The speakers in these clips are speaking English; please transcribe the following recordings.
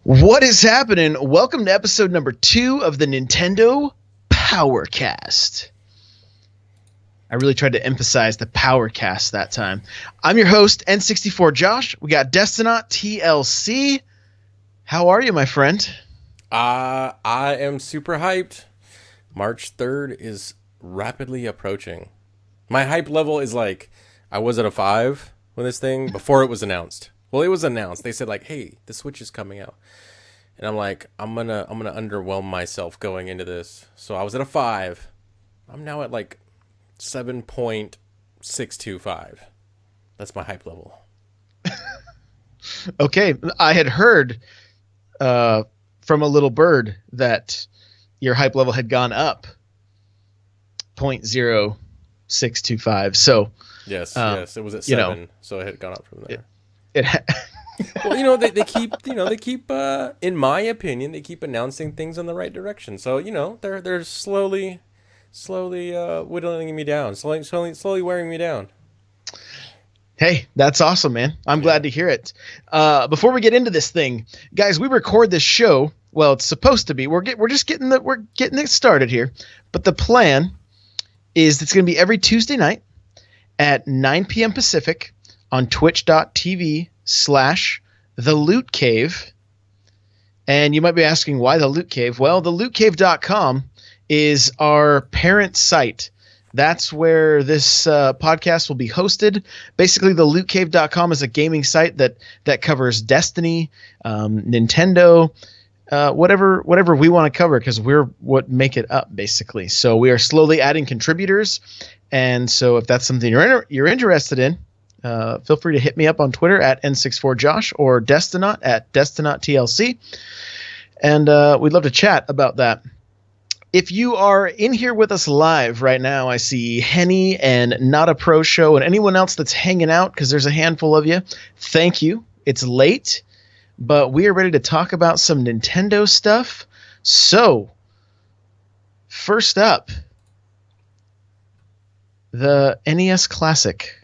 What is happening? Welcome to episode number 2 of the Nintendo Powercast. I really tried to emphasize the Powercast that time. I'm your host, N64 Josh. We got Destinot TLC. How are you, my friend? I am super hyped. March 3rd is rapidly approaching. My hype level is like, I was at a 5 when this thing, before it was announced. Well, it was announced. They said like, hey, the Switch is coming out. And I'm like, I'm gonna underwhelm myself going into this. So I was at a 5. I'm now at like 7.625. That's my hype level. Okay, I had heard from a little bird that your hype level had gone up 0.0625. So yes, it was at 7, so it had gone up from there. Well, they keep, in my opinion, they keep announcing things in the right direction. So, they're slowly whittling me down, slowly wearing me down. Hey, that's awesome, man. I'm glad to hear it. Before we get into this thing, guys, we record this show. Well, it's supposed to be. We're getting it started here. But the plan is it's going to be every Tuesday night at 9 p.m. Pacific on twitch.tv/The Loot Cave. And you might be asking, why The Loot Cave? Well, thelootcave.com is our parent site. That's where this podcast will be hosted. Basically, thelootcave.com is a gaming site that covers Destiny, Nintendo, whatever we want to cover, because we're what make it up, basically. So we are slowly adding contributors. And so if that's something you're interested in, feel free to hit me up on Twitter at N64Josh or Destinot at DestinotTLC. And we'd love to chat about that. If you are in here with us live right now, I see Henny and Not a Pro Show and anyone else that's hanging out, because there's a handful of you. Thank you. It's late, but we are ready to talk about some Nintendo stuff. So, first up, the NES Classic.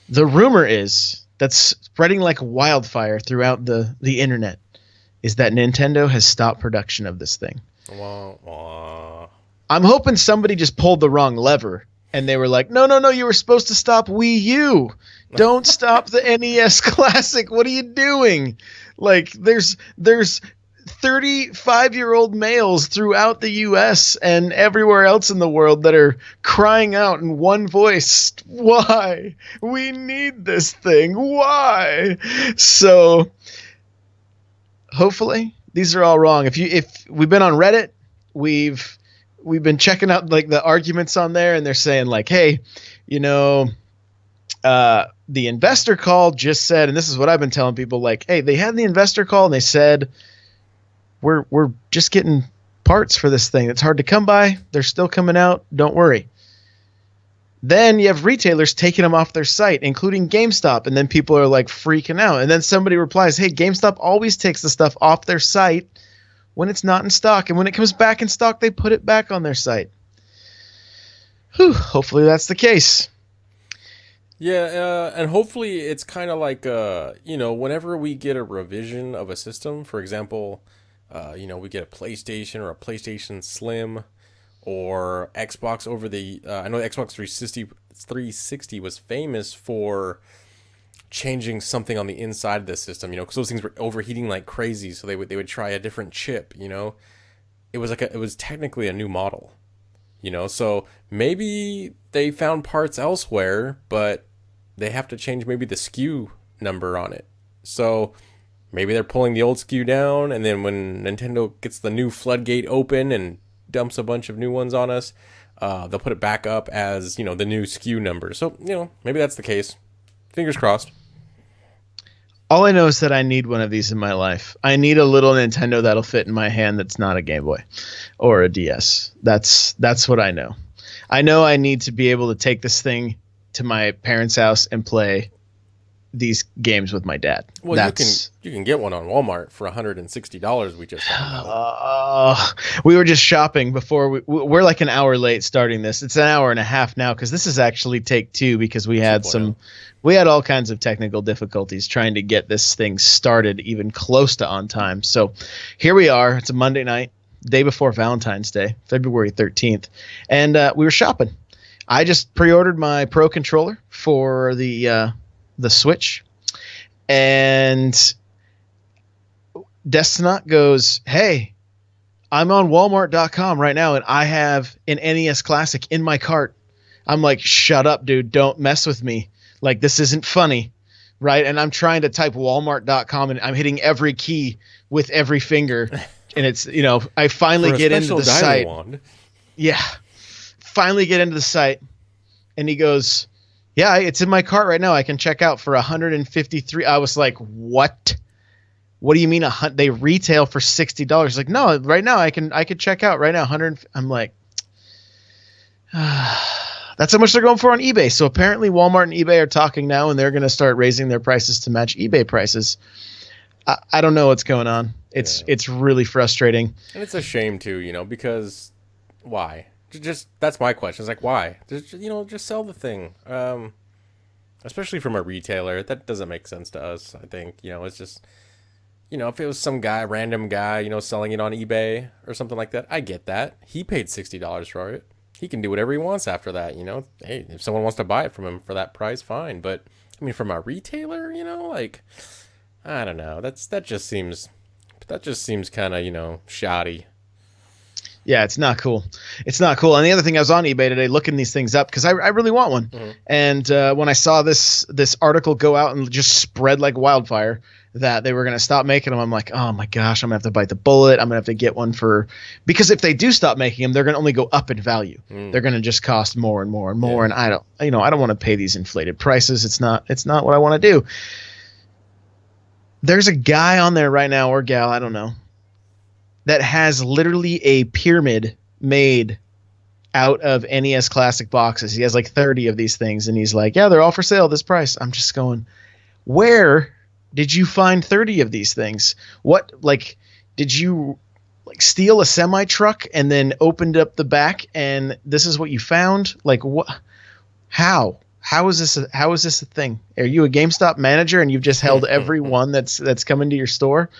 The rumor is that's spreading like wildfire throughout the internet is that Nintendo has stopped production of this thing. Wah, wah. I'm hoping somebody just pulled the wrong lever and they were like, no, you were supposed to stop Wii U. Don't stop the NES Classic. What are you doing? Like, there's 35-year-old males throughout the U.S. and everywhere else in the world that are crying out in one voice, why? We need this thing. Why? So, hopefully, these are all wrong. If we've been on Reddit, we've been checking out like the arguments on there, and they're saying like, hey, the investor call just said, and this is what I've been telling people, like, hey, they had the investor call and they said we're just getting parts for this thing. It's hard to come by. They're still coming out. Don't worry. Then you have retailers taking them off their site, including GameStop, and then people are like freaking out. And then somebody replies, hey, GameStop always takes the stuff off their site when it's not in stock. And when it comes back in stock, they put it back on their site. Whew, hopefully that's the case. Yeah, and hopefully it's kind of like, whenever we get a revision of a system, for example, we get a PlayStation or a PlayStation Slim or Xbox over the, I know the Xbox 360 was famous for changing something on the inside of the system, because those things were overheating like crazy. So they would try a different chip, it was technically a new model, so maybe they found parts elsewhere, but they have to change maybe the SKU number on it. So maybe they're pulling the old SKU down, and then when Nintendo gets the new floodgate open and dumps a bunch of new ones on us, they'll put it back up as, the new SKU number. So, maybe that's the case. Fingers crossed. All I know is that I need one of these in my life. I need a little Nintendo that'll fit in my hand that's not a Game Boy or a DS. That's what I know. I know I need to be able to take this thing to my parents' house and play these games with my dad. Well, you can get one on Walmart for $160. We just found out. We were just shopping before we're like an hour late starting this. It's an hour and a half now because this is actually take 2 because we had all kinds of technical difficulties trying to get this thing started even close to on time. So here we are. It's a Monday night, day before Valentine's Day, February 13th, and we were shopping. I just pre-ordered my Pro controller for the Switch, and Destinot goes, "Hey, I'm on Walmart.com right now, and I have an NES Classic in my cart." I'm like, "Shut up, dude! Don't mess with me. Like, this isn't funny, right?" And I'm trying to type Walmart.com, and I'm hitting every key with every finger, and it's I finally get into the site. Yeah. Finally get into the site, and he goes, "Yeah, it's in my cart right now. I can check out for $153." I was like, "What? What do you mean they retail for $60?" Like, "No, right now I can check out right now 100." I'm like, that's how much they're going for on eBay. So apparently Walmart and eBay are talking now, and they're going to start raising their prices to match eBay prices. I don't know what's going on. It's really frustrating. And it's a shame too, because why? Just that's my question. It's like, why? Just sell the thing. Especially from a retailer, that doesn't make sense to us. I think it's just if it was some random guy, selling it on eBay or something like that, I get that. He paid $60 for it. He can do whatever he wants after that. Hey, if someone wants to buy it from him for that price, fine. But I mean, from a retailer, like, I don't know. That just seems kind of shoddy. Yeah, it's not cool. It's not cool. And the other thing, I was on eBay today looking these things up because I really want one. Mm-hmm. And when I saw this article go out and just spread like wildfire that they were going to stop making them, I'm like, oh my gosh, I'm going to have to bite the bullet. I'm going to have to get one because if they do stop making them, they're going to only go up in value. They're going to just cost more and more and more. Yeah. And I don't want to pay these inflated prices. It's not what I want to do. There's a guy on there right now, or gal, I don't know, that has literally a pyramid made out of NES Classic boxes. He has like 30 of these things, and he's like, "Yeah, they're all for sale this price." I'm just going, where did you find 30 of these things? What, like, did you steal a semi truck and then opened up the back and this is what you found? Like, what? How is this a thing? Are you a GameStop manager and you've just held every one that's come into your store?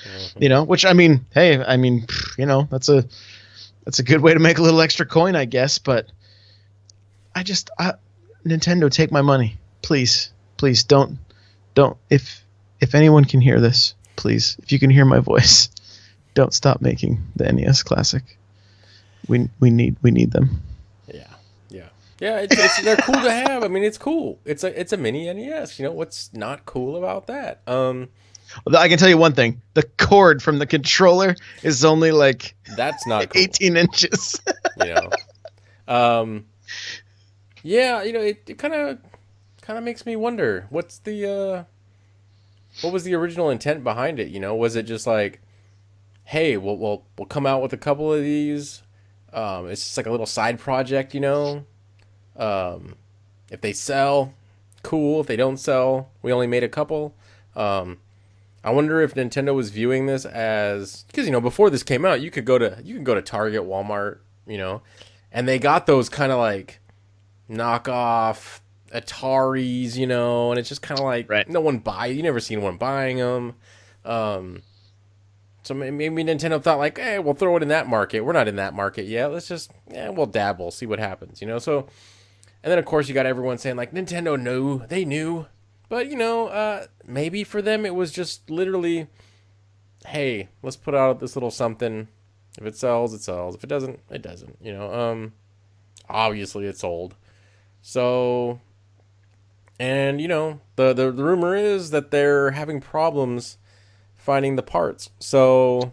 Mm-hmm. Which, I mean, hey, that's a good way to make a little extra coin, I guess. But Nintendo, take my money, please don't. If anyone can hear this, please, if you can hear my voice, don't stop making the NES Classic. We need them. Yeah, they're cool to have. I mean, it's cool. It's a mini NES. What's not cool about that? I can tell you one thing: the cord from the controller is only like that's not cool. 18 inches. Yeah, it kind of makes me wonder what was the original intent behind it? Was it just like, hey, we'll come out with a couple of these. It's just like a little side project, If they sell, cool. If they don't sell, we only made a couple. I wonder if Nintendo was viewing this as, because before this came out, you can go to Target, Walmart, and they got those kind of like knockoff Ataris, and it's just kind of like right. No one you never seen one buying them. So maybe Nintendo thought like, hey, we'll throw it in that market. We're not in that market yet. Let's just, we'll dabble, see what happens, So, and then of course you got everyone saying like Nintendo knew, but maybe for them it was just literally, hey, let's put out this little something. If it sells, it sells. If it doesn't, it doesn't. Obviously it sold. So, and the rumor is that they're having problems finding the parts. So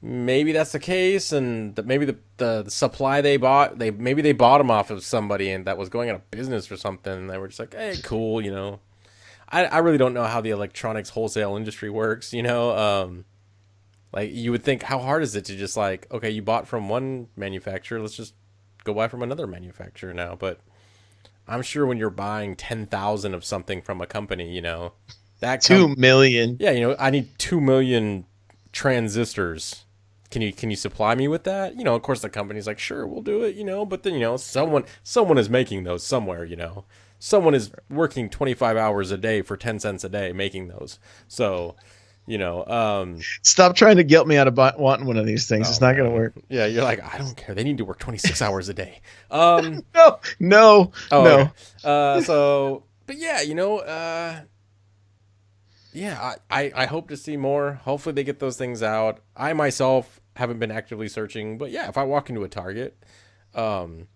maybe that's the case, and maybe the supply they bought, maybe they bought them off of somebody and that was going out of business or something, and they were just like, hey, cool, I really don't know how the electronics wholesale industry works, like you would think, how hard is it to just like, okay, you bought from one manufacturer, let's just go buy from another manufacturer now. But I'm sure when you're buying 10,000 of something from a company, that 2 million. yeah, I need 2 million transistors. Can you supply me with that? Of course the company's like, sure, we'll do it, but then, someone is making those somewhere, Someone is working 25 hours a day for 10 cents a day making those. So, Stop trying to guilt me out of wanting one of these things. It's not going to work. Yeah, you're like, I don't care. They need to work 26 hours a day. No. Okay. But yeah, yeah, I hope to see more. Hopefully they get those things out. I myself haven't been actively searching, but yeah, if I walk into a Target, and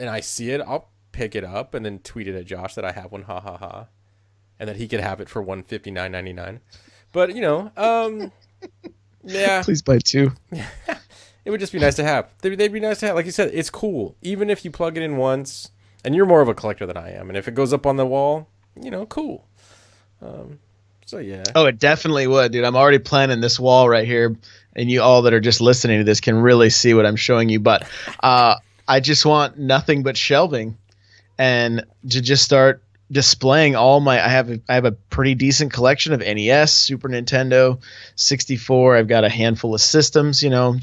I see it, I'll pick it up and then tweet it at Josh that I have one, ha ha ha, and that he could have it for $159.99. But yeah, please buy 2. It would just be nice to have. They'd be nice to have. Like you said, it's cool. Even if you plug it in once, and you're more of a collector than I am, and if it goes up on the wall, cool. So yeah. Oh, it definitely would, dude. I'm already planning this wall right here, and you all that are just listening to this can really see what I'm showing you. But I just want nothing but shelving, and to just start displaying all my. I have a pretty decent collection of NES, Super Nintendo, 64. I've got a handful of systems. I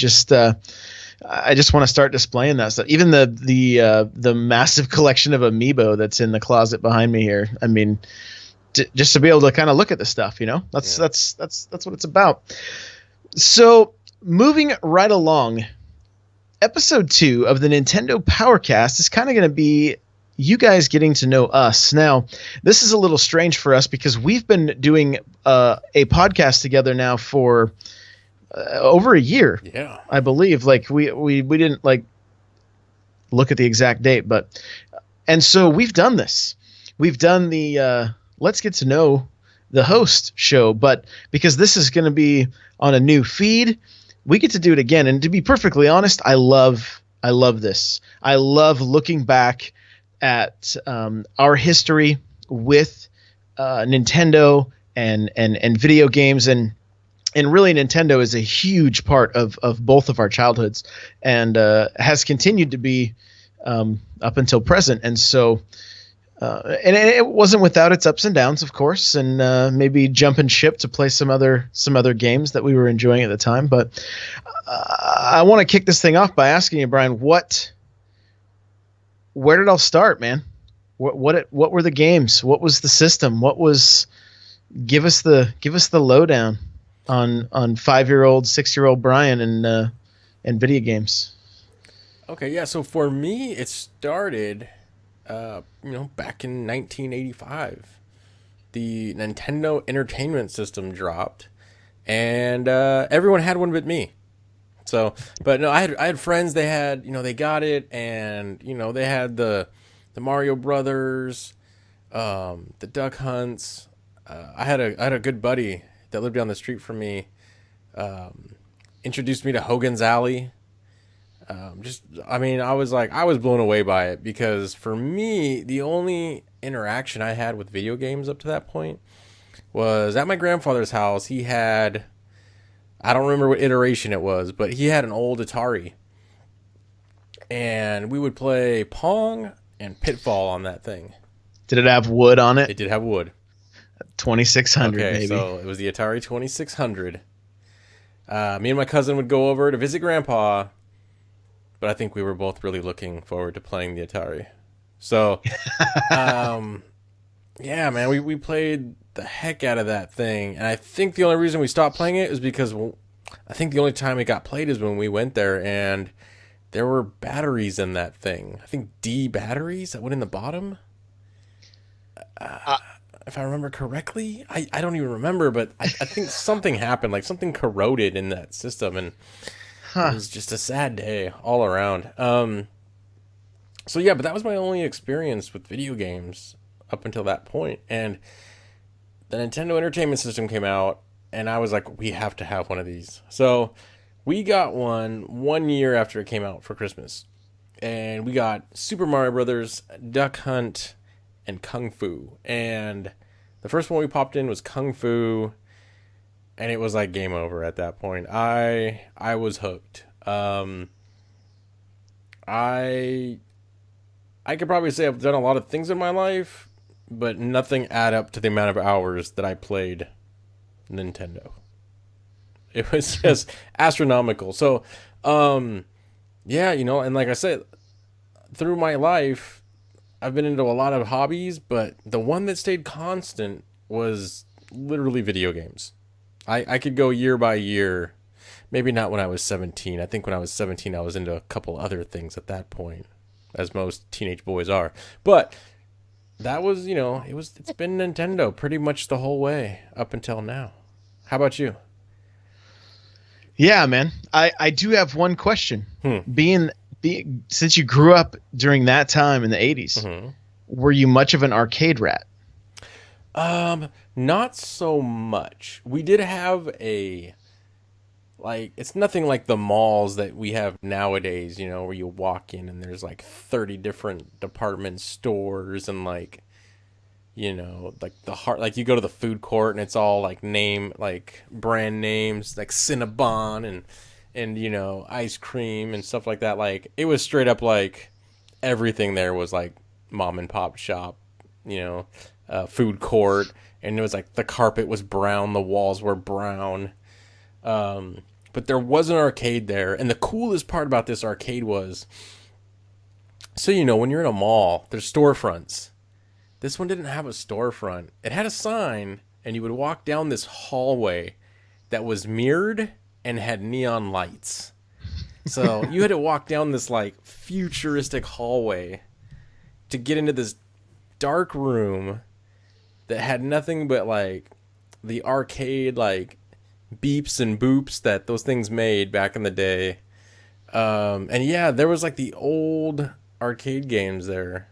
just want to start displaying that stuff. Even the massive collection of Amiibo that's in the closet behind me here. I mean, just to be able to kind of look at the stuff, that's what it's about. So moving right along, episode 2 of the Nintendo Powercast is kind of going to be you guys getting to know us. Now, this is a little strange for us because we've been doing a podcast together now for over a year. Yeah, I believe. Like we didn't look at the exact date, and so we've done this. We've done the Let's Get to Know the Host show, but because this is going to be on a new feed, we get to do it again. And to be perfectly honest, I love this. I love looking back at our history with Nintendo and video games, and really Nintendo is a huge part of both of our childhoods, and has continued to be up until present. And so and it wasn't without its ups and downs, of course, and maybe jumping ship to play some other games that we were enjoying at the time. But I want to kick this thing off by asking you, Brian, where did it all start, man? What were the games? What was the system? Give us the lowdown on 5-year-old, 6-year-old Brian and video games. Okay, yeah. So for me, it started, back in 1985. The Nintendo Entertainment System dropped, and everyone had one but me. So, but no, I had friends. They had, they got it, and they had the Mario Brothers, the Duck Hunts. I had a good buddy that lived down the street from me. Introduced me to Hogan's Alley. I was blown away by it, because for me, the only interaction I had with video games up to that point was at my grandfather's house. He had, I don't remember what iteration it was, but he had an old Atari, and we would play Pong and Pitfall on that thing. Did it have wood on it? It did have wood. 2600, okay, maybe. So it was the Atari 2600. Me and my cousin would go over to visit Grandpa, but I think we were both really looking forward to playing the Atari. So, yeah, man, we played the heck out of that thing. And I think the only reason we stopped playing it is because I think the only time it got played is when we went there and there were batteries in that thing. I think D batteries that went in the bottom. If I remember correctly, I don't even remember, but I think something happened, like something corroded in that system, and it was just a sad day all around. So yeah, but that was my only experience with video games up until that point. And the Nintendo Entertainment System came out, and I was like, we have to have one of these. So we got one year after it came out for Christmas, and we got Super Mario Brothers, Duck Hunt, and Kung Fu. And the first one we popped in was Kung Fu, and it was like game over at that point. I was hooked. I I could probably say I've done a lot of things in my life, but nothing add up to the amount of hours that I played Nintendo. It was just astronomical. So, yeah, and like I said, through my life, I've been into a lot of hobbies, but the one that stayed constant was literally video games. I could go year by year. Maybe not when I was 17. I think when I was 17, I was into a couple other things at that point, as most teenage boys are. But that was, it's been Nintendo pretty much the whole way up until now. How about you? Yeah, man. I do have one question. Being since you grew up during that time in the 80s, were you much of an arcade rat? Not so much. We did have it's nothing like the malls that we have nowadays, where you walk in and there's like 30 different department stores and like the heart, like you go to the food court and it's all like brand names like Cinnabon and ice cream and stuff like that. Like it was straight up like everything there was like mom and pop shop, food court, and it was like the carpet was brown, the walls were brown. But there was an arcade there, and the coolest part about this arcade was, so when you're in a mall, there's storefronts. This one didn't have a storefront. It had a sign, and you would walk down this hallway that was mirrored and had neon lights. So you had to walk down this like futuristic hallway to get into this dark room that had nothing but like the arcade like beeps and boops that those things made back in the day. And yeah, there was like the old arcade games there.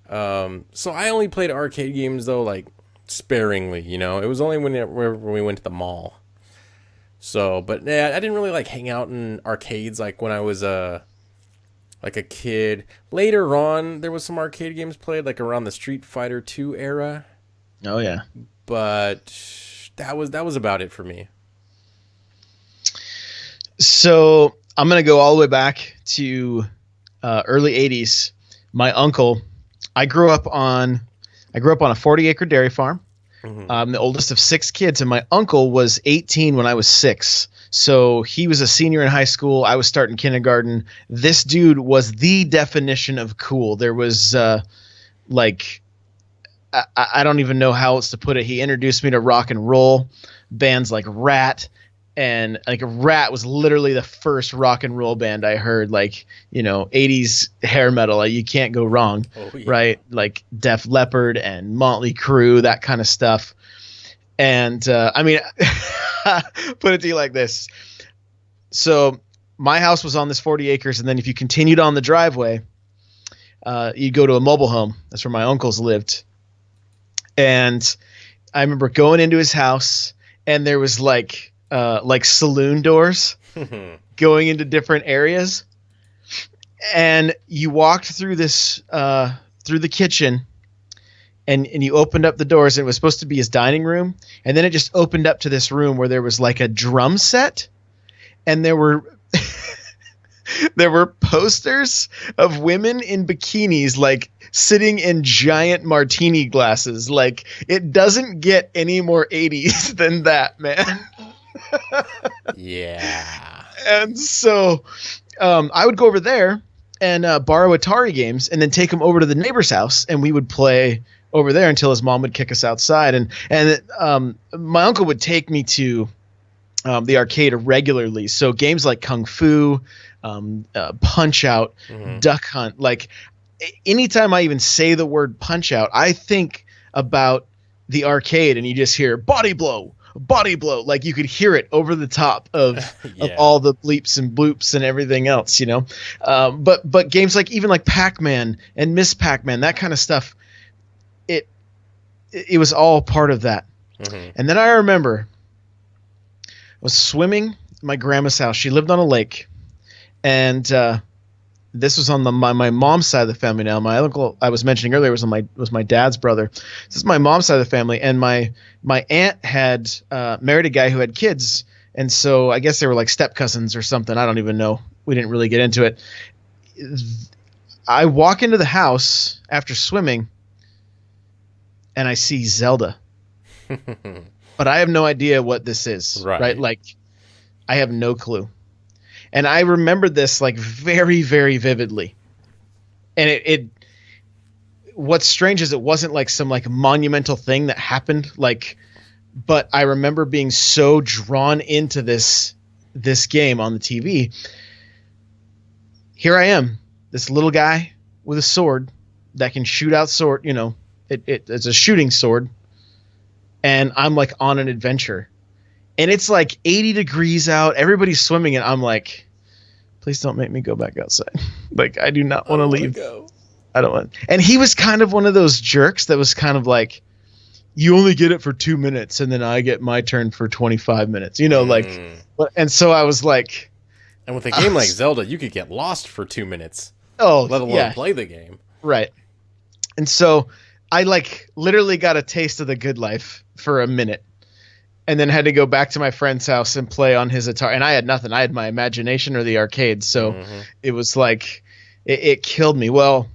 So I only played arcade games though, like sparingly, it was only when we went to the mall. So, but yeah, I didn't really like hang out in arcades like when I was like a kid. Later on, there was some arcade games played like around the Street Fighter 2 era. Oh yeah. But that was about it for me. So I'm gonna go all the way back to early 80s. My uncle, I grew up on a 40-acre dairy farm. I'm the oldest of 6 kids, and my uncle was 18 when I was 6. So he was a senior in high school. I was starting kindergarten. This dude was the definition of cool. There was I don't even know how else to put it. He introduced me to rock and roll bands like Rat, and like Rat was literally the first rock and roll band I heard. Like 80s hair metal. Like, you can't go wrong, right? Like Def Leppard and Motley Crue, that kind of stuff. And I mean, put it to you like this. So my house was on this 40 acres, and then if you continued on the driveway, you'd go to a mobile home. That's where my uncles lived. And I remember going into his house, and there was like saloon doors going into different areas. And you walked through this through the kitchen, and you opened up the doors, and it was supposed to be his dining room. And then it just opened up to this room where there was like a drum set, and there were there were posters of women in bikinis, like sitting in giant martini glasses. Like, it doesn't get any more 80s than that, man. Yeah. And so I would go over there and borrow Atari games, and then take them over to the neighbor's house, and we would play over there until his mom would kick us outside. And my uncle would take me to the arcade regularly. So games like Kung Fu, Punch Out, Duck Hunt. Like, anytime I even say the word Punch Out, I think about the arcade, and you just hear body blow. Like, you could hear it over the top of of all the bleeps and bloops and everything else, but games like even like Pac-Man and Miss Pac-Man, that kind of stuff, it was all part of that. And then I remember I was swimming at my grandma's house. She lived on a lake, and this was on my mom's side of the family. Now, my uncle I was mentioning earlier was my dad's brother. This is my mom's side of the family, and my aunt had married a guy who had kids, and so I guess they were like step cousins or something. I don't even know. We didn't really get into it. I walk into the house after swimming, and I see Zelda. But I have no idea what this is, right? Like, I have no clue. And I remember this like very, very vividly. And it what's strange is it wasn't like some like monumental thing that happened, like, but I remember being so drawn into this game on the TV. Here I am, this little guy with a sword that can shoot out sword, you know, it's a shooting sword. And I'm like on an adventure, and it's like 80 degrees out. Everybody's swimming, and I'm like, please don't make me go back outside. Like, I do not want to leave. I don't want. And he was kind of one of those jerks that was kind of like, you only get it for 2 minutes, and then I get my turn for 25 minutes. You know, like, and so I was like, and with a game like Zelda, you could get lost for 2 minutes. Oh, let alone play the game. Right. And so I like literally got a taste of the good life for a minute, and then had to go back to my friend's house and play on his Atari. And I had nothing. I had my imagination or the arcade. So it was like, it killed me. Well,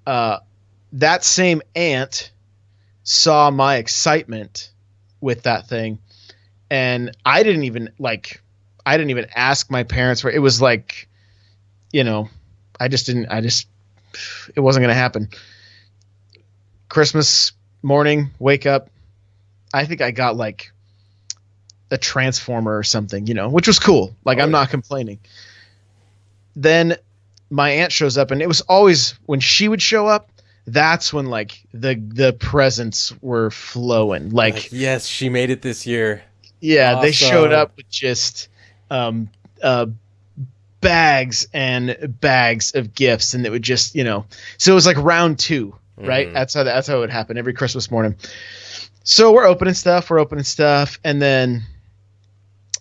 that same aunt saw my excitement with that thing, and I didn't even ask my parents for it. It was like, you know, it wasn't going to happen. Christmas morning, wake up. I think I got like a Transformer or something, you know, which was cool. Like, I'm not complaining. Then my aunt shows up, and it was always when she would show up, that's when like the presents were flowing. Like, yes, she made it this year. Yeah, awesome. They showed up with just bags and bags of gifts, and it would just, you know, so it was like round 2. Right. That's how it would happen every Christmas morning. So we're opening stuff, and then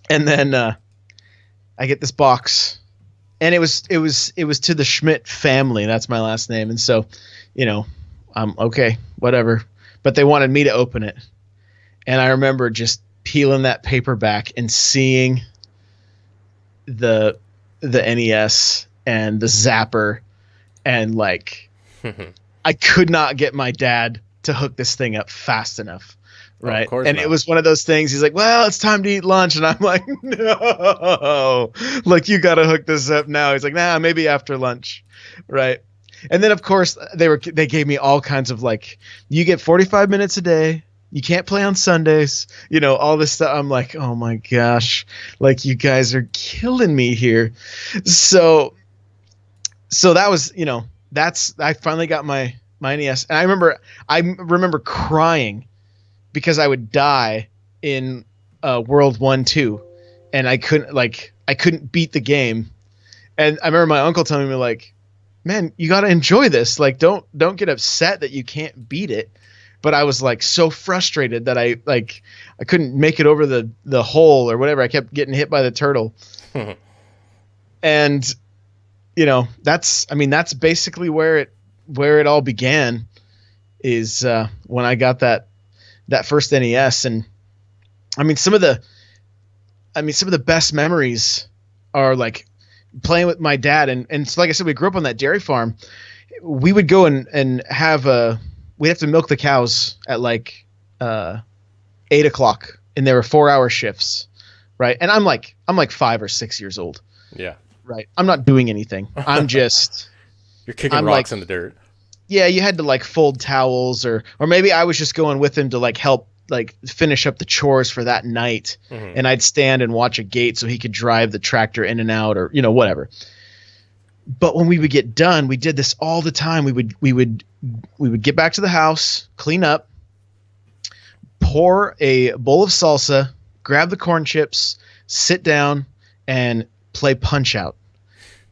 I get this box, and it was to the Schmidt family. That's my last name. And so, you know, I'm okay, whatever, but they wanted me to open it. And I remember just peeling that paper back and seeing the NES and the Zapper, and like, I could not get my dad to hook this thing up fast enough. Right. And it was one of those things. He's like, well, it's time to eat lunch. And I'm like, no, like, you got to hook this up now. He's like, nah, maybe after lunch. Right. And then, of course, they gave me all kinds of like, you get 45 minutes a day. You can't play on Sundays, you know, all this stuff. I'm like, oh my gosh, like, you guys are killing me here. So that was, you know, I finally got my NES, and I remember crying because I would die in World 1-2, and I couldn't beat the game. And I remember my uncle telling me, like, man, you got to enjoy this. Like, don't get upset that you can't beat it. But I was like so frustrated that I couldn't make it over the hole or whatever. I kept getting hit by the turtle. And, you know, that's basically where it all began, is when I got that first NES. And I mean, some of the best memories are like playing with my dad. And so, like I said, we grew up on that dairy farm. We would go and have we'd have to milk the cows at like 8 o'clock, and there were 4-hour shifts. Right. And I'm like 5 or 6 years old. Yeah. Right. I'm not doing anything. I'm just, you're kicking rocks in the dirt. Yeah. You had to like fold towels, or maybe I was just going with him to like help like finish up the chores for that night. Mm-hmm. And I'd stand and watch a gate so he could drive the tractor in and out, or, you know, whatever. But when we would get done, we did this all the time. We would get back to the house, clean up, pour a bowl of salsa, grab the corn chips, sit down, and play Punch-Out,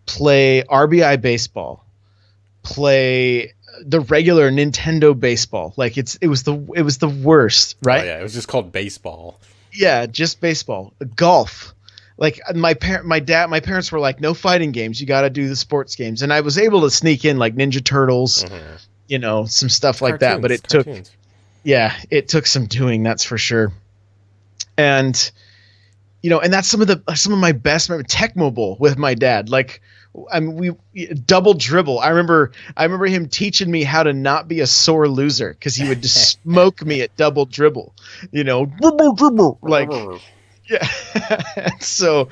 play RBI baseball, play the regular Nintendo baseball. Like, it was the worst, right? Oh, yeah, it was just called baseball. Yeah, just baseball. Golf. Like, my parents were like, no fighting games. You got to do the sports games. And I was able to sneak in like Ninja Turtles, mm-hmm. you know, some stuff like that. But it took some doing, that's for sure. And, you know, and that's some of my best memories. Tecmo Bowl with my dad. Like, I mean, we double dribble. I remember him teaching me how to not be a sore loser because he would just smoke me at double dribble. Dribble, dribble, like yeah. So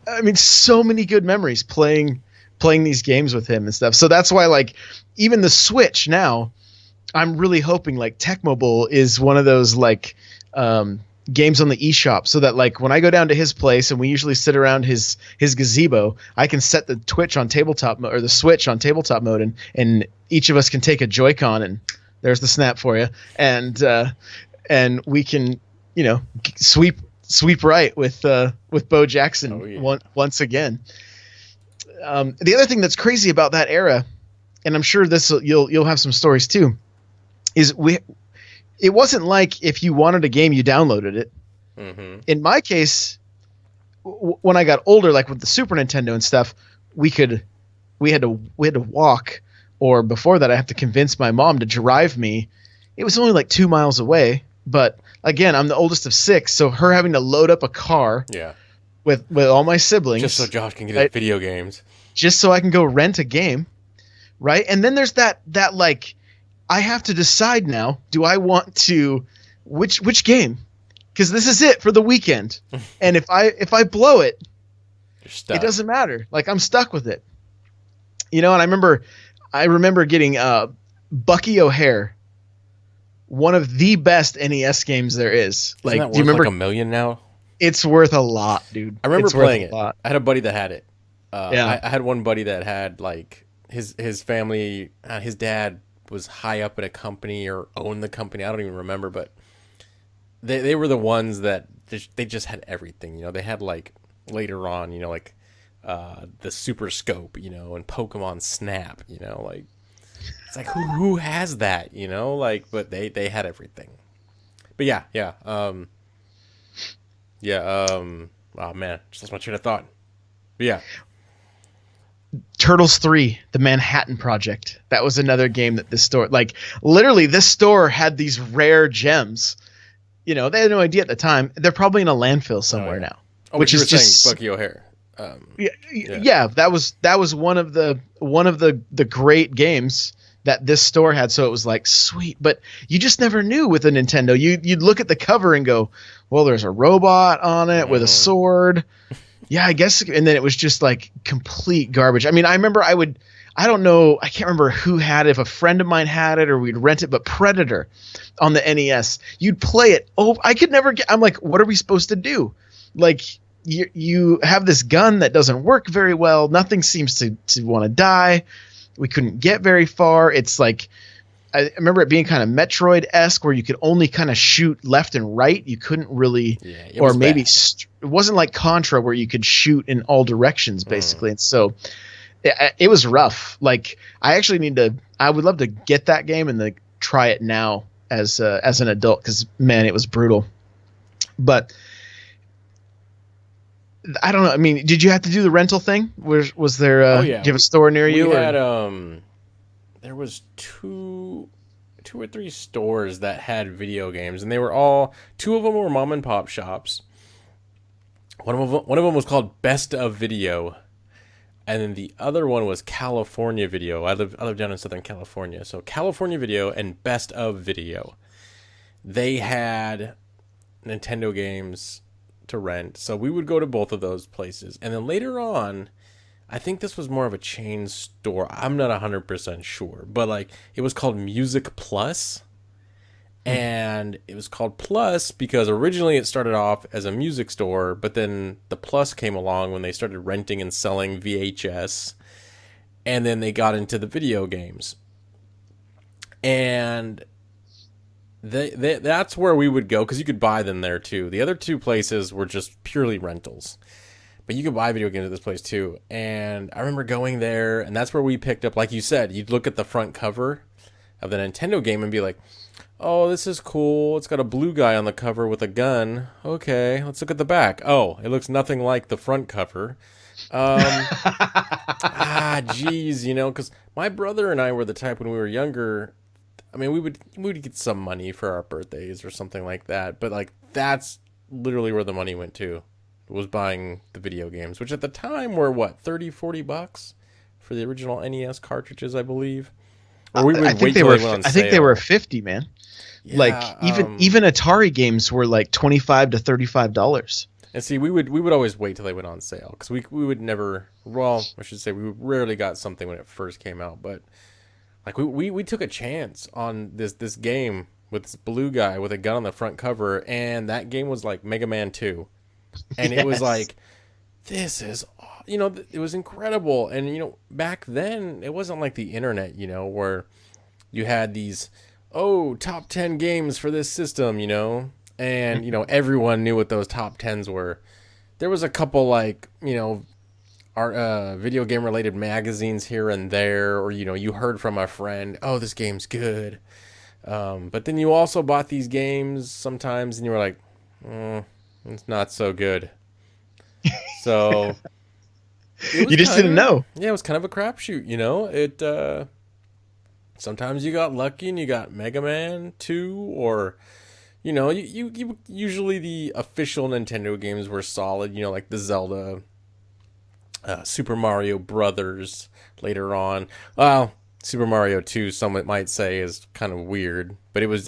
I mean, so many good memories playing these games with him and stuff. So that's why, like, even the Switch now, I'm really hoping like Tecmo Bowl is one of those like games on the eShop, so that like when I go down to his place and we usually sit around his gazebo, I can set the Twitch on tabletop or the Switch on tabletop mode, and each of us can take a Joy-Con, and there's the snap for you, and we can sweep right with Bo Jackson once again. The other thing that's crazy about that era, and I'm sure you'll have some stories too, is it wasn't like if you wanted a game you downloaded it. Mm-hmm. In my case, when I got older, like with the Super Nintendo and stuff, we had to walk, or before that I have to convince my mom to drive me. It was only like 2 miles away, but again, I'm the oldest of 6, so her having to load up a car with all my siblings just so Josh can get his video games, just so I can go rent a game, right? And then there's that like, I have to decide now, do I want to which game? Because this is it for the weekend. And if I blow it, it doesn't matter. Like, I'm stuck with it. And I remember getting Bucky O'Hare, one of the best NES games there is. Like, do you remember like $1 million now? It's worth a lot, dude. I remember playing it. I had a buddy that had it. I had one buddy that had like his family, his dad was high up at a company or owned the company. I don't even remember, but they were the ones that they just had everything. They had like later on, like the Super Scope, and Pokemon Snap, like it's like who has that, like, but they had everything. But oh man, just lost my train of thought. But yeah. Turtles 3, the Manhattan Project. That was another game that this store, like, literally this store had these rare gems. They had no idea at the time. They're probably in a landfill somewhere now. Which is just Bucky O'Hare. Yeah, that was one of the great games that this store had. So it was like, sweet, but you just never knew with a Nintendo. You'd look at the cover and go, well, there's a robot on it with a sword. Yeah, I guess. And then it was just like complete garbage. I mean, I remember I don't know, I can't remember who had it, if a friend of mine had it or we'd rent it, but Predator on the NES, you'd play it. Oh, I could never I'm like, what are we supposed to do? Like, you have this gun that doesn't work very well. Nothing seems to want to die. We couldn't get very far. It's like, I remember it being kind of Metroid-esque where you could only kind of shoot left and right. You couldn't really, or maybe it wasn't like Contra where you could shoot in all directions basically. And so it was rough. Like, I would love to get that game and like try it now as an adult, because man, it was brutal. But I don't know. I mean, did you have to do the rental thing? Was there? Do you have a store near you? We had there was two or three stores that had video games, and they were all, 2 of them were mom and pop shops. One of them was called Best of Video, and then the other one was California Video. I live down in Southern California, so California Video and Best of Video. They had Nintendo games to rent, so we would go to both of those places. And then later on, I think this was more of a chain store. I'm not 100% sure, but like, it was called Music Plus. And it was called Plus because originally it started off as a music store, but then the Plus came along when they started renting and selling VHS, and then they got into the video games. And that's where we would go, because you could buy them there too. The other 2 places were just purely rentals, but you could buy video games at this place too. And I remember going there, and that's where we picked up, like you said, you'd look at the front cover of the Nintendo game and be like, oh, this is cool. It's got a blue guy on the cover with a gun. Okay, let's look at the back. Oh, it looks nothing like the front cover. Geez, because my brother and I were the type when we were younger. I mean, we would get some money for our birthdays or something like that, but like, that's literally where the money went to, was buying the video games, which at the time were what, 30, $40 for the original NES cartridges, I believe. Or we would wait till they went on sale. I think they were 50, man. Yeah, like even Atari games were like $25 to $35. And see, we would always wait till they went on sale because we would never. Well, I should say we rarely got something when it first came out, but like we took a chance on this game with this blue guy with a gun on the front cover, and that game was like Mega Man 2, and it was like, this is, it was incredible. And back then it wasn't like the internet, where you had these top 10 games for this system, and everyone knew what those top 10s were. There was a couple like our video game related magazines here and there, or you heard from a friend, oh, this game's good. But then you also bought these games sometimes and you were like, it's not so good. So you just didn't know. Yeah, it was kind of a crapshoot, It sometimes you got lucky and you got Mega Man 2, or you usually the official Nintendo games were solid, like the Zelda, Super Mario Brothers later on. Well, Super Mario 2, some might say, is kind of weird, but it was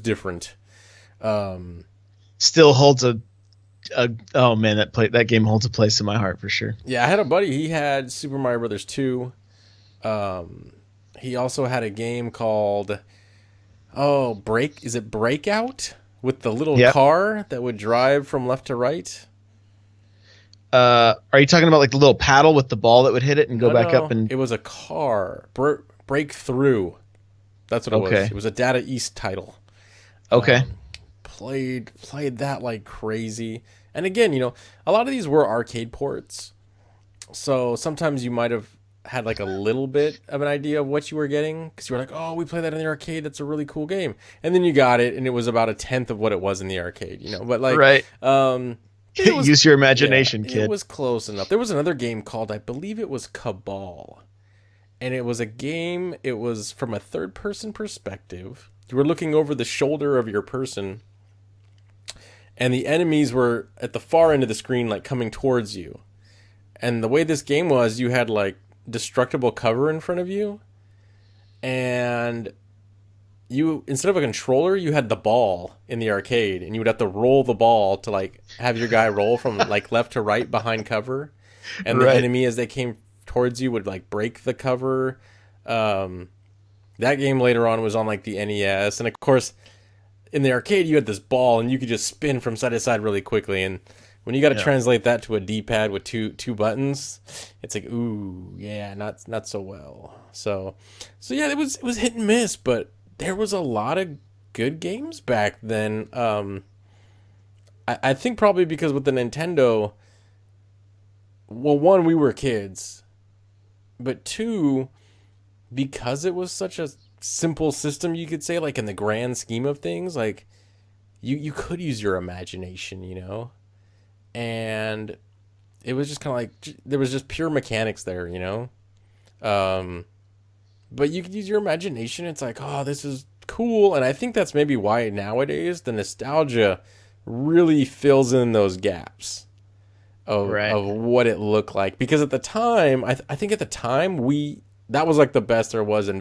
different. Still holds oh man, that game holds a place in my heart for sure. Yeah, I had a buddy, he had Super Mario Brothers 2. He also had a game called Breakout with the little car that would drive from left to right? Are you talking about like the little paddle with the ball that would hit it and go back up? And it was a car. Breakthrough. That's what it was. It was a Data East title. Okay. Played that like crazy. And again, a lot of these were arcade ports. So sometimes you might have had like a little bit of an idea of what you were getting, because you were like, oh, we played that in the arcade, that's a really cool game. And then you got it and it was about 1/10 of what it was in the arcade, but like, right. Use your imagination, kid. It was close enough. There was another game called, I believe it was Cabal, and it was a game, it was from a third person perspective. You were looking over the shoulder of your person, and the enemies were at the far end of the screen, like coming towards you. And the way this game was, you had like destructible cover in front of you, and you, instead of a controller, you had the ball in the arcade, and you would have to roll the ball to like have your guy roll from like left to right behind cover, and the enemy as they came towards you would like break the cover. That game later on was on like the NES, and of course in the arcade you had this ball and you could just spin from side to side really quickly, and when you got to translate that to a D-pad with two buttons, it's like, ooh, yeah, not so well. So yeah, it was hit and miss, but there was a lot of good games back then. I think probably because with the Nintendo, well, one, we were kids, but two, because it was such a simple system, you could say, like in the grand scheme of things, like you could use your imagination, and it was just kind of like, there was just pure mechanics there, but you could use your imagination. It's like, oh, this is cool. And I think that's maybe why nowadays the nostalgia really fills in those gaps of what it looked like. Because at the time, I think at the time, that was like the best there was in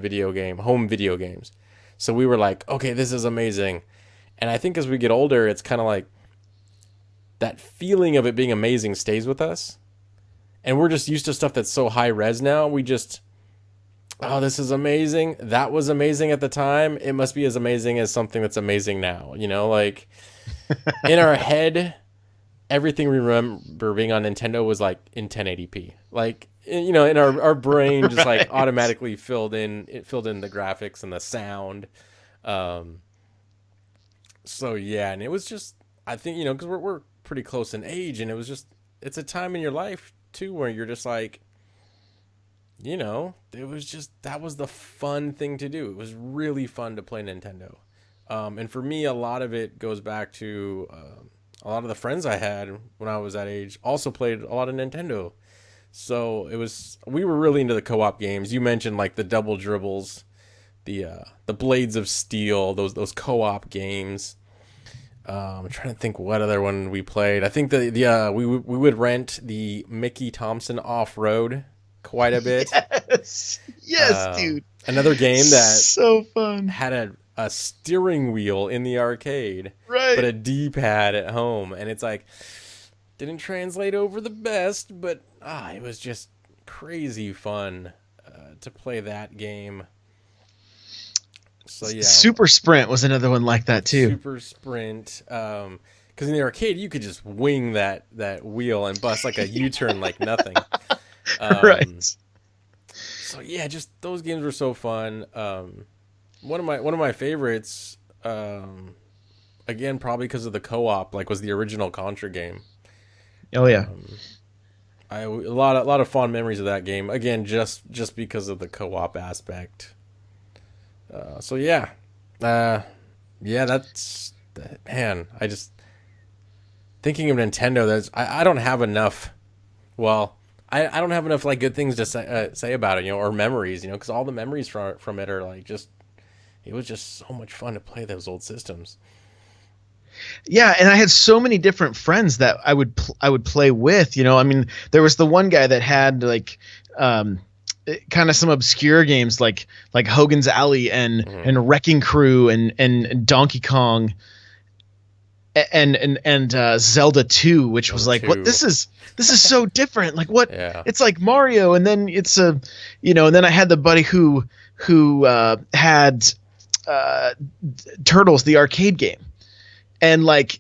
home video games. So we were like, okay, this is amazing. And I think as we get older, it's kind of like that feeling of it being amazing stays with us. And we're just used to stuff that's so high res now. We just, oh, this is amazing. That was amazing at the time. It must be as amazing as something that's amazing now. Like in our head, everything we remember being on Nintendo was like in 1080p. Like, in our brain just like automatically filled in the graphics and the sound. So yeah, and it was just, I think, because we're pretty close in age, and it's a time in your life too where you're just like, it was just, that was the fun thing to do. It was really fun to play Nintendo. And for me, a lot of it goes back to a lot of the friends I had when I was that age also played a lot of Nintendo. So we were really into the co-op games. You mentioned like the Double Dribbles, the Blades of Steel, those co-op games. I'm trying to think what other one we played. I think we would rent the Mickey Thompson Off Road quite a bit. Yes, dude. Another game that so fun had a steering wheel in the arcade, right, but a D-pad at home, and it's like didn't translate over the best, but it was just crazy fun to play that game. So yeah, Super Sprint was another one like that too. Super Sprint, because in the arcade you could just wing that wheel and bust like a U-turn like nothing. Right. So yeah, just those games were so fun. One of my favorites, again probably because of the co-op, like was the original Contra game. Oh yeah. A lot of fond memories of that game. Again, just because of the co-op aspect. So yeah, that's man. I just thinking of Nintendo. I don't have enough. Well, I don't have enough like good things to say about it, or memories, because all the memories from it are like just. It was just so much fun to play those old systems. Yeah, and I had so many different friends that I would play with. I mean, there was the one guy that had like kind of some obscure games like Hogan's Alley and Wrecking Crew and Donkey Kong and Zelda 2, which was like, what this is so different. Like what? Yeah. It's like Mario, and then it's and then I had the buddy who had Turtles, the arcade game. And like,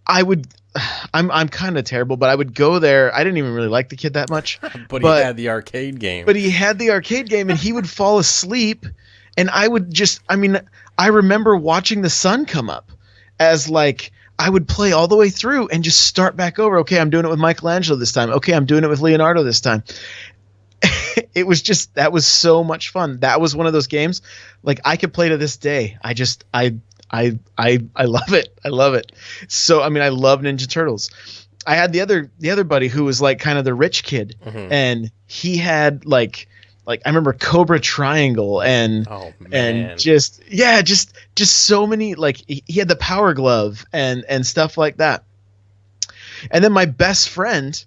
I'm kind of terrible, but I would go there. I didn't even really like the kid that much, but he had the arcade game. But he had the arcade game, and he would fall asleep, and I would I remember watching the sun come up as like I would play all the way through and just start back over. Okay, I'm doing it with Michelangelo this time. Okay, I'm doing it with Leonardo this time. It was that was so much fun. That was one of those games like I could play to this day. I love it. I love it. So I mean, I love Ninja Turtles. I had the other buddy who was like kind of the rich kid, and he had like I remember Cobra Triangle and just so many, like he had the Power Glove and stuff like that. And then my best friend,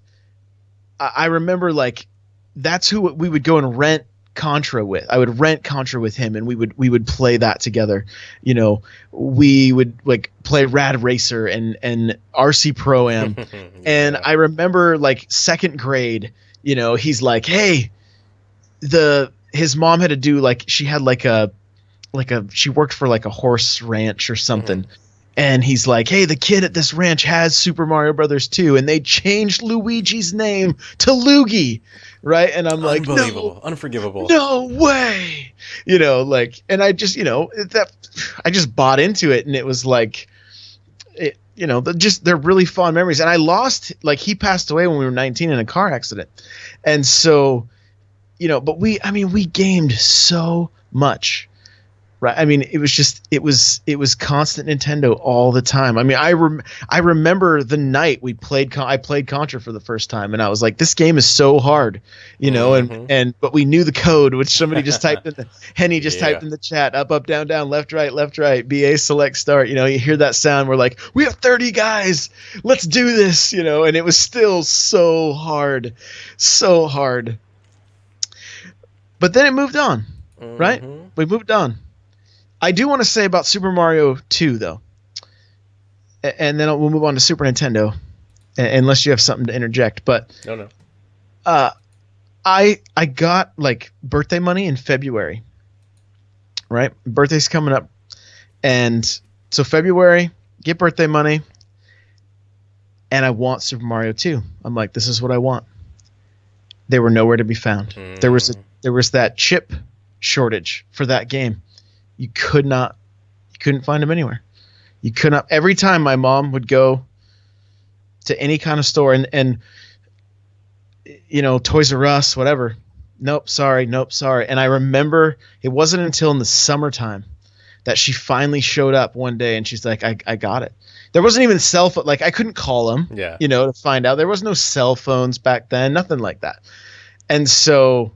I remember like that's who we would go and rent Contra with. I would rent Contra with him, and we would play that together. We would like play Rad Racer and RC Pro Am. Yeah. And I remember like second grade, he's like, hey, his mom had to do like, she had she worked for like a horse ranch or something. Mm-hmm. And he's like, hey, the kid at this ranch has Super Mario Brothers 2, and they changed Luigi's name to Luigi, right? And I'm like, unbelievable, unforgivable. No way. And I just, I just bought into it, and it was like, they're really fond memories. And I lost, like, he passed away when we were 19 in a car accident. And so, but we gamed so much. Right. I mean, it was constant Nintendo all the time. I mean, I remember the night I played Contra for the first time, and I was like, this game is so hard, but we knew the code, which somebody just typed in Henny typed in the chat, up, down, left, right, BA select start. You hear that sound. We're like, we have 30 guys. Let's do this, and it was still so hard. But then it moved on, right? We moved on. I do want to say about Super Mario 2, though, and then we'll move on to Super Nintendo, unless you have something to interject. But no. I got like birthday money in February, right? Birthday's coming up, and so February, get birthday money, and I want Super Mario 2. I'm like, this is what I want. They were nowhere to be found. There was that chip shortage for that game. You couldn't find them anywhere. You could not. Every time my mom would go to any kind of store and Toys R Us, whatever. Nope, sorry. And I remember it wasn't until in the summertime that she finally showed up one day, and she's like, I got it. There wasn't even cell phone. Like I couldn't call them, to find out. There was no cell phones back then, nothing like that. And so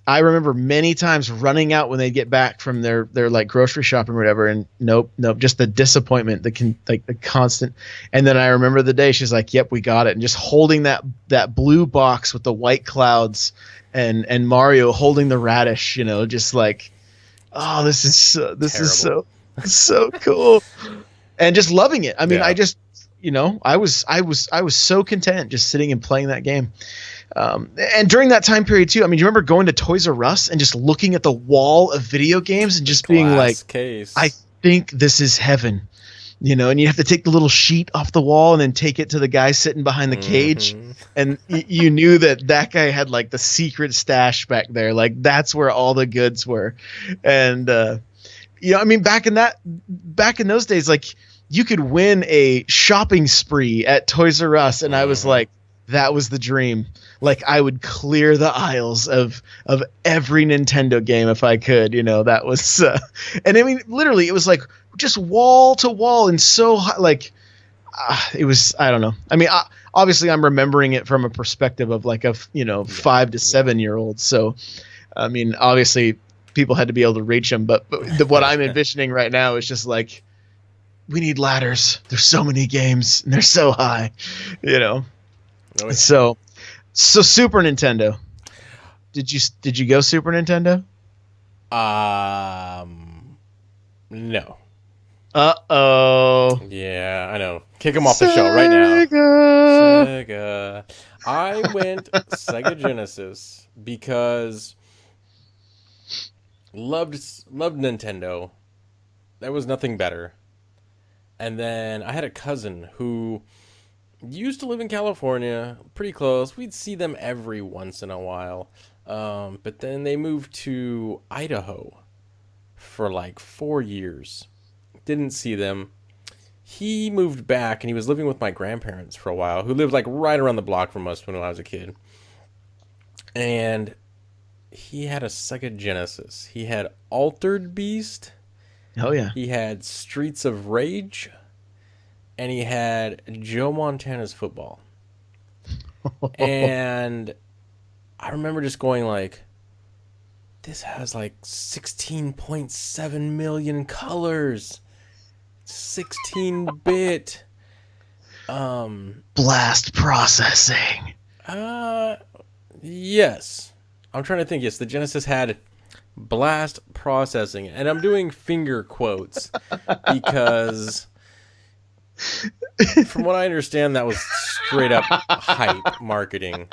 I remember many times running out when they get back from their like grocery shopping or whatever, and nope, just the disappointment, like the constant. And then I remember the day she's like, "Yep, we got it," and just holding that blue box with the white clouds, and Mario holding the radish, just like, oh, this is so cool, and just loving it. I mean, I just, I was so content just sitting and playing that game. And during that time period too, I mean, you remember going to Toys R Us and just looking at the wall of video games and just being like, case. I think this is heaven, and you have to take the little sheet off the wall and then take it to the guy sitting behind the cage. And you knew that guy had like the secret stash back there. Like that's where all the goods were. And, I mean, back in those days, like you could win a shopping spree at Toys R Us. And I was like, that was the dream. Like I would clear the aisles of every Nintendo game if I could, that was, and I mean, literally it was like just wall to wall and so high, like, it was, I don't know. I mean, obviously I'm remembering it from a perspective of like 5 to 7 year old. So, I mean, obviously people had to be able to reach them, but what I'm envisioning right now is just like, we need ladders. There's so many games and they're so high, Oh, yeah. So Super Nintendo. Did you go Super Nintendo? No. Uh-oh. Yeah, I know. Kick him off the show right now. Sega. I went Sega Genesis because loved Nintendo. There was nothing better. And then I had a cousin who used to live in California, pretty close. We'd see them every once in a while. But then they moved to Idaho for like 4 years. Didn't see them. He moved back and he was living with my grandparents for a while, who lived like right around the block from us when I was a kid. And he had a Sega Genesis. He had Altered Beast. Oh, yeah. He had Streets of Rage. And he had Joe Montana's Football. And I remember just going like, this has like 16.7 million colors. 16-bit. Blast processing. Yes. I'm trying to think. Yes, the Genesis had blast processing. And I'm doing finger quotes because from what I understand, that was straight up hype marketing.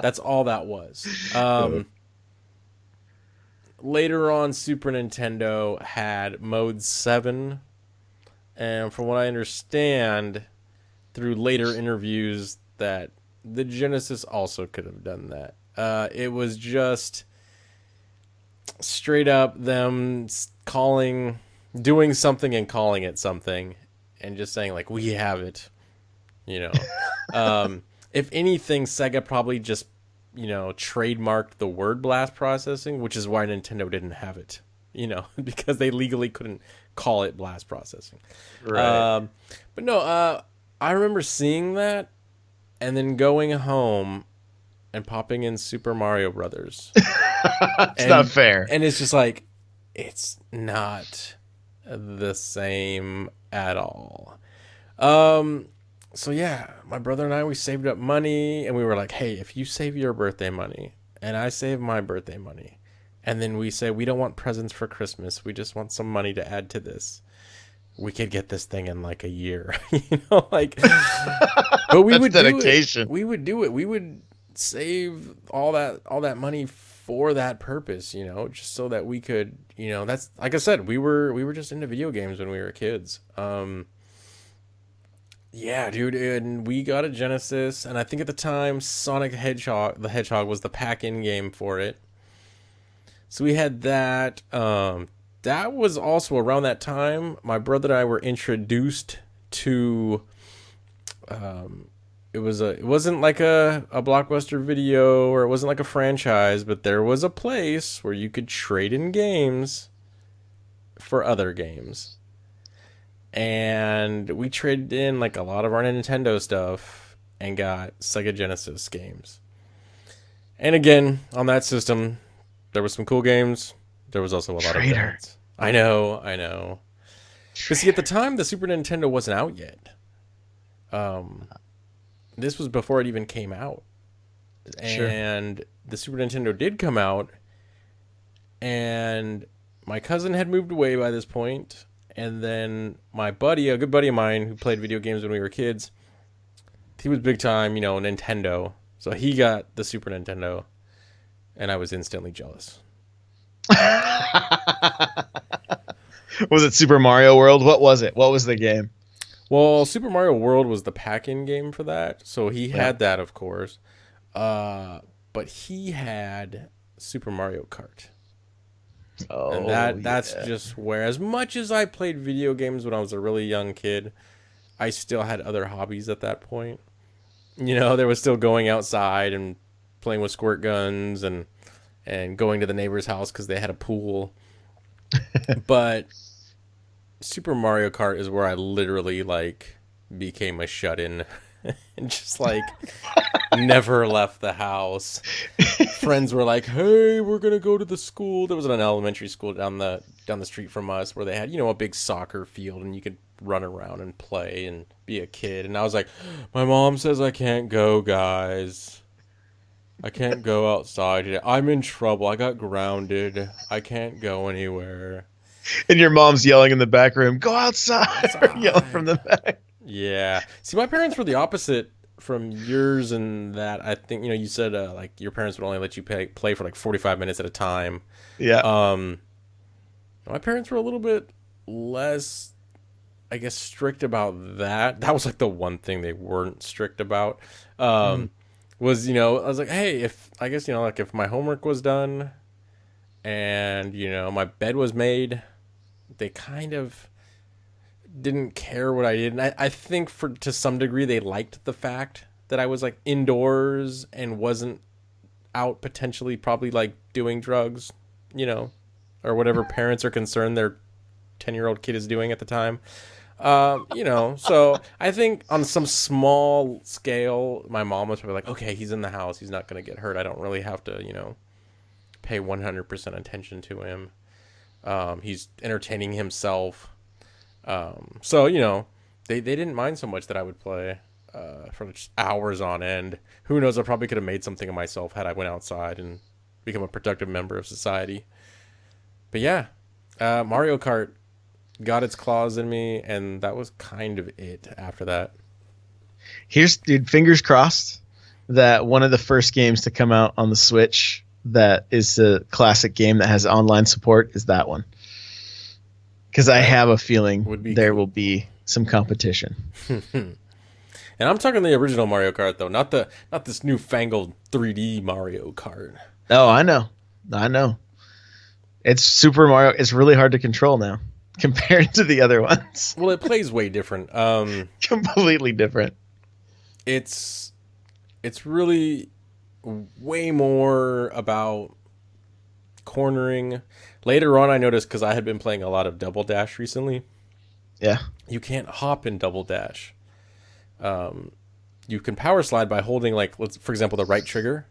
That's all that was. Later on, Super Nintendo had Mode 7. And from what I understand, through later interviews, that the Genesis also could have done that. It was just straight up them doing something and calling it something. And just saying, like, we have it, If anything, Sega probably just, trademarked the word blast processing, which is why Nintendo didn't have it, because they legally couldn't call it blast processing. Right. But no, I remember seeing that and then going home and popping in Super Mario Brothers. It's not fair. And it's just like, it's not the same at all. So yeah, my brother and I, we saved up money and we were like, hey, if you save your birthday money and I save my birthday money, and then we say we don't want presents for Christmas, we just want some money to add to this, we could get this thing in like a year. But we would dedication. Do it. We would do it. We would save all that money for that purpose, just so that we could, that's, like I said, we were just into video games when we were kids. Yeah, dude, and we got a Genesis, and I think at the time Sonic the Hedgehog was the pack-in game for it. So we had that. That was also around that time my brother and I were introduced to it wasn't like a Blockbuster Video, or it wasn't like a franchise, but there was a place where you could trade in games for other games. And we traded in like a lot of our Nintendo stuff and got Sega Genesis games. And again, on that system, There was some cool games. There was also a lot of Traitor. duds. I know. But see, at the time, the Super Nintendo wasn't out yet. This was before it even came out. Sure. And the Super Nintendo did come out, and my cousin had moved away by this point, and then my buddy, a good buddy of mine who played video games when we were kids, he was big time, Nintendo. So he got the Super Nintendo, and I was instantly jealous. Was it Super Mario World? What was it? What was the game? Well, Super Mario World was the pack-in game for that, so he had that, of course. But he had Super Mario Kart. Oh, And that's just where, as much as I played video games when I was a really young kid, I still had other hobbies at that point. There was still going outside and playing with squirt guns and going to the neighbor's house because they had a pool. But Super Mario Kart is where I literally became a shut-in and just never left the house. Friends were like, "Hey, we're gonna go to the school." There was an elementary school down the street from us where they had a big soccer field and you could run around and play and be a kid. And I was like, "My mom says I can't go, guys. I can't go outside today. I'm in trouble. I got grounded. I can't go anywhere." And your mom's yelling in the back room, "Go outside!" Yelling from the back. Yeah. See, my parents were the opposite from yours in that I think, you said your parents would only let you play for 45 minutes at a time. Yeah. My parents were a little bit less, I guess, strict about that. That was the one thing they weren't strict about. Was, I was like, hey, if my homework was done and, my bed was made, they kind of didn't care what I did. And I think to some degree they liked the fact that I was indoors and wasn't out potentially probably doing drugs, or whatever parents are concerned their 10-year-old kid is doing at the time. So I think on some small scale, my mom was probably like, okay, he's in the house. He's not going to get hurt. I don't really have to, pay 100% attention to him. He's entertaining himself. So, they didn't mind so much that I would play for just hours on end. Who knows? I probably could have made something of myself had I went outside and become a productive member of society. But yeah, Mario Kart got its claws in me, and that was kind of it after that. Dude, fingers crossed that one of the first games to come out on the Switch that is a classic game that has online support is that one. Because I have a feeling will be some competition. And I'm talking the original Mario Kart though, not this newfangled 3D Mario Kart. Oh, I know. It's Super Mario. It's really hard to control now compared to the other ones. Well, it plays way different. Completely different. It's really way more about cornering. Later on, I noticed, because I had been playing a lot of Double Dash recently. Yeah. You can't hop in Double Dash. You can power slide by holding, for example, the right trigger.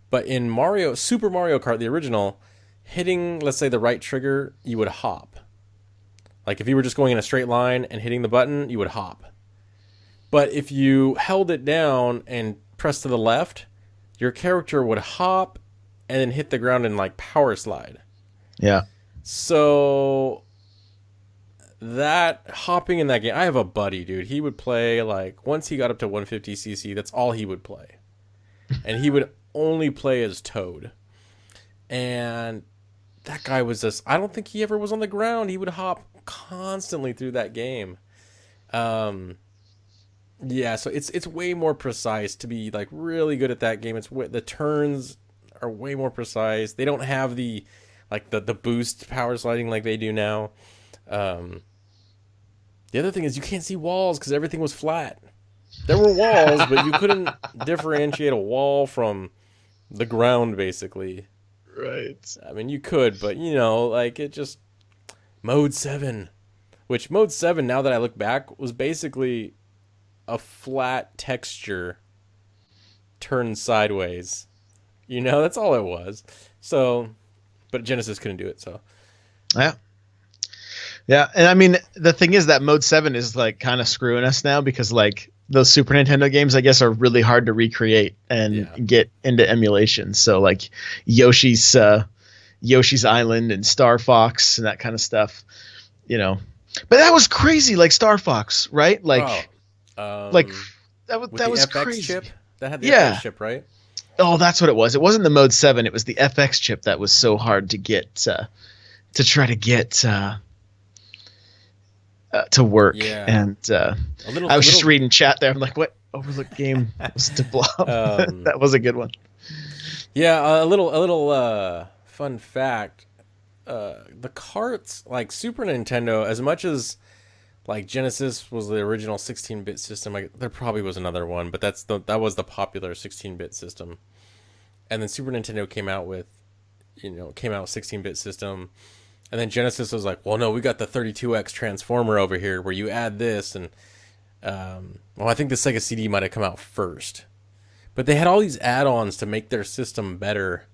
But in Super Mario Kart, the original, hitting, let's say, the right trigger, you would hop. If you were just going in a straight line and hitting the button, you would hop. But if you held it down and pressed to the left, your character would hop and then hit the ground and power slide. Yeah. So that hopping in that game, I have a buddy, dude. He would play once he got up to 150cc, that's all he would play. And he would only play as Toad. And that guy was just, I don't think he ever was on the ground. He would hop constantly through that game. Yeah, so it's way more precise to be really good at that game. The turns are way more precise. They don't have the boost power sliding like they do now. The other thing is you can't see walls because everything was flat. There were walls, but you couldn't differentiate a wall from the ground, basically. Right. I mean, you could, but it just Mode 7, which Mode 7, now that I look back, was basically a flat texture turned sideways. That's all it was. So, but Genesis couldn't do it. So Yeah. Yeah, and I mean the thing is that Mode 7 is like kind of screwing us now because like those Super Nintendo games I guess are really hard to recreate and get into emulation. So like Yoshi's Island and Star Fox and that kind of stuff, you know. But that was crazy, like Star Fox, right? Like, like that was FX crazy. Chip? That had the FX chip, right? Oh, that's what it was. It wasn't the Mode 7. It was the FX chip that was so hard to get to try to get to work. Yeah. And I was just reading chat there. I'm like, what Overlooked game was to blow up? That was a good one. Yeah, a little fun fact. The carts, like Super Nintendo, as much as like Genesis was the original 16-bit system, there probably was another one, but that was the popular 16-bit system. And then Super Nintendo came out with 16-bit system. And then Genesis was like, well, no, we got the 32X transformer over here where you add this. And, I think the Sega CD might have come out first. But they had all these add-ons to make their system better.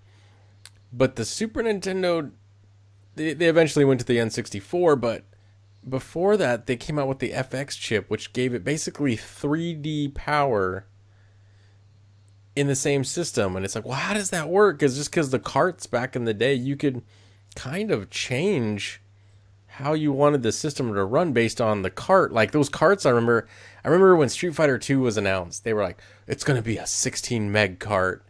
But the Super Nintendo, they eventually went to the N64. But before that, they came out with the FX chip, which gave it basically 3D power in the same system. And it's like, well, how does that work? Because the carts back in the day, you could kind of change how you wanted the system to run based on the cart. Like those carts, I remember when Street Fighter 2 was announced, they were like, it's going to be a 16 meg cart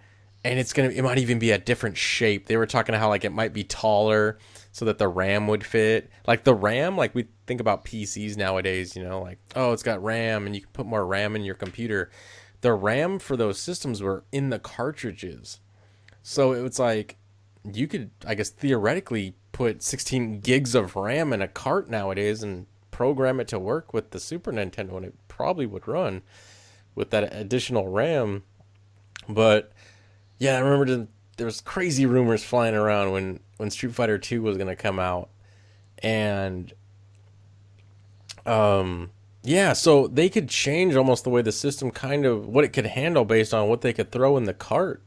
and it might even be a different shape. They were talking how like it might be taller so that the RAM would fit. Like the RAM, like we think about PCs nowadays, like, oh, it's got RAM and you can put more RAM in your computer. The RAM for those systems were in the cartridges. So it was like, you could, I guess, theoretically put 16 gigs of RAM in a cart nowadays and program it to work with the Super Nintendo, and it probably would run with that additional RAM. But yeah, I remember there was crazy rumors flying around when Street Fighter 2 was going to come out. And so they could change almost the way the system what it could handle based on what they could throw in the cart.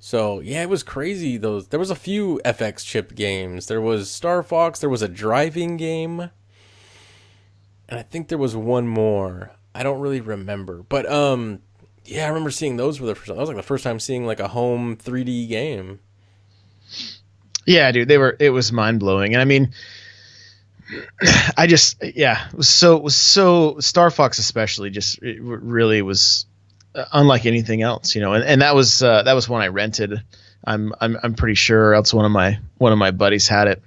So, yeah, it was crazy. There was a few FX chip games. There was Star Fox. There was a driving game. And I think there was one more. I don't really remember. But, yeah, I remember seeing those for the first time. That was like the first time seeing like a home 3D game. Yeah, dude, it was mind-blowing. And I mean, it was so Star Fox especially it really was unlike anything else, and that was one I rented. I'm pretty sure, or else one of my buddies had it.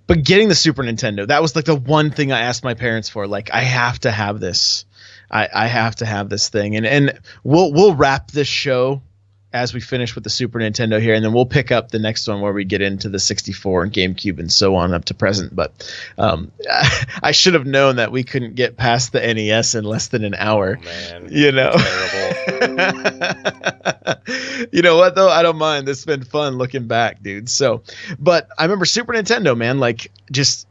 But getting the Super Nintendo, that was like the one thing I asked my parents for. Like, I have to have this. I have to have this thing, and we'll wrap this show as we finish with the Super Nintendo here, and then we'll pick up the next one where we get into the 64 and GameCube and so on up to present. But I should have known that we couldn't get past the NES in less than an hour. Oh, man, terrible. You know what, though? I don't mind. It's been fun looking back, dude. So, but I remember Super Nintendo, man, like just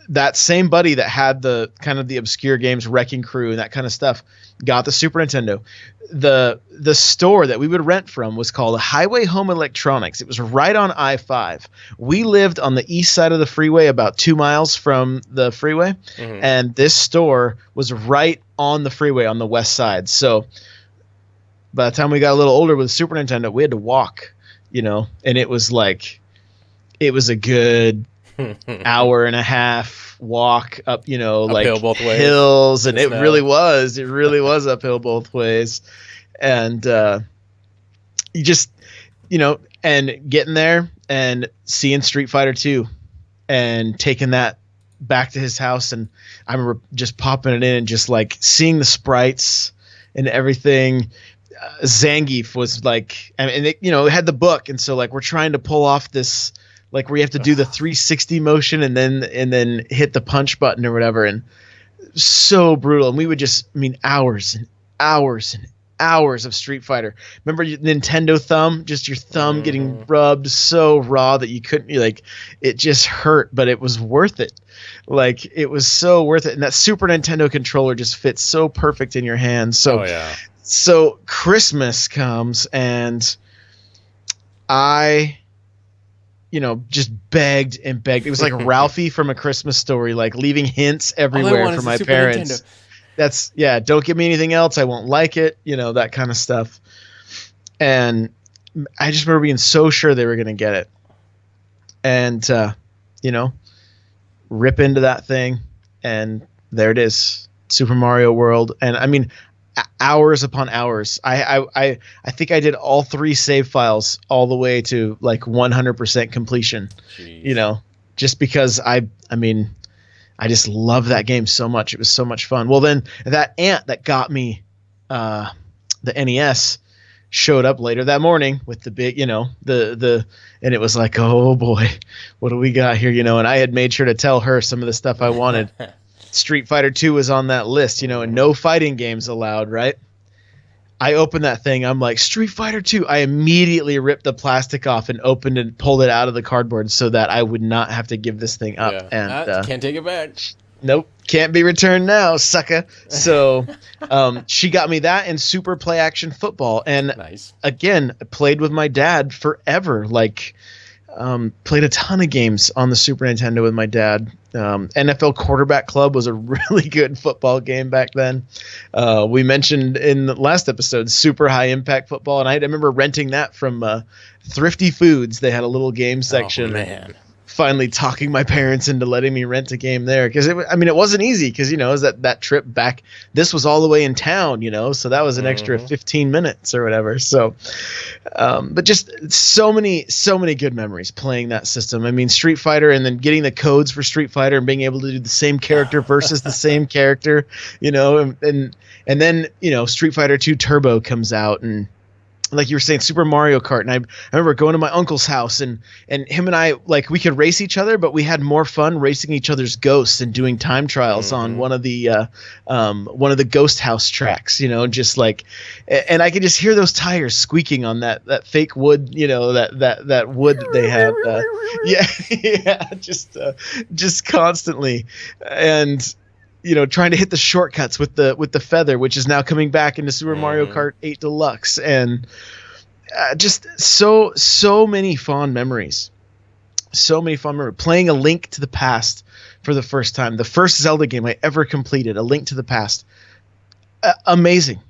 that same buddy that had the kind of the obscure games, Wrecking Crew and that kind of stuff, got the Super Nintendo. The store that we would rent from was called Highway Home Electronics. It was right on I-5. We lived on the east side of the freeway, about 2 miles from the freeway, and this store was right on the freeway on the west side. So by the time we got a little older with the Super Nintendo, we had to walk, and it was a good hour and a half walk up, uphill like both ways. Hills, and it really was uphill both ways. And you just, and getting there and seeing Street Fighter 2 and taking that back to his house. And I remember just popping it in and just like seeing the sprites and everything. Zangief was like, and it, it had the book. And so like, we're trying to pull off this, like where you have to do the 360 motion and then hit the punch button or whatever. And so brutal. And we would just, hours and hours and hours of Street Fighter. Remember Nintendo thumb, just your thumb getting rubbed so raw that you couldn't, it just hurt, but it was worth it. Like, it was so worth it. And that Super Nintendo controller just fits so perfect in your hand. So, So Christmas comes and I, just begged and begged. It was like Ralphie from A Christmas Story, like leaving hints everywhere for my parents. That's don't give me anything else. I won't like it. That kind of stuff. And I just remember being so sure they were going to get it. And, rip into that thing. And there it is. Super Mario World. And I mean, hours upon hours. I think I did all 3 save files all the way to like 100% completion. Jeez. Just because I just love that game so much. It was so much fun. Well, then that aunt that got me the NES showed up later that morning with the big, and it was like, oh boy, what do we got here? And I had made sure to tell her some of the stuff I wanted. Street Fighter 2 was on that list, and no fighting games allowed, right? I opened that thing. I'm like, Street Fighter 2. I immediately ripped the plastic off and opened and pulled it out of the cardboard so that I would not have to give this thing up. Yeah. And can't take it back. Nope. Can't be returned now, sucker. So she got me that and Super Play Action Football. And nice. Again, I played with my dad forever. Like, played a ton of games on the Super Nintendo with my dad. NFL Quarterback Club was a really good football game back then. We mentioned in the last episode Super High Impact Football, and I remember renting that from Thrifty Foods. They had a little game section. Oh, man. Finally talking my parents into letting me rent a game there, because it wasn't easy, because it was that trip back. This was all the way in town, so that was an extra 15 minutes or whatever. So but just so many good memories playing that system. I mean, Street Fighter, and then getting the codes for Street Fighter and being able to do the same character versus the same character, and then Street Fighter 2 Turbo comes out, and like you were saying, Super Mario Kart. And I remember going to my uncle's house, and him and I, like, we could race each other, but we had more fun racing each other's ghosts and doing time trials on one of the ghost house tracks, just like, and I could just hear those tires squeaking on that fake wood, that wood that they had. Just constantly. And, trying to hit the shortcuts with the feather, which is now coming back into Super Mario Kart 8 Deluxe, and just so many fond memories. So many fond memories. Playing A Link to the Past for the first time, the first Zelda game I ever completed, A Link to the Past. Amazing.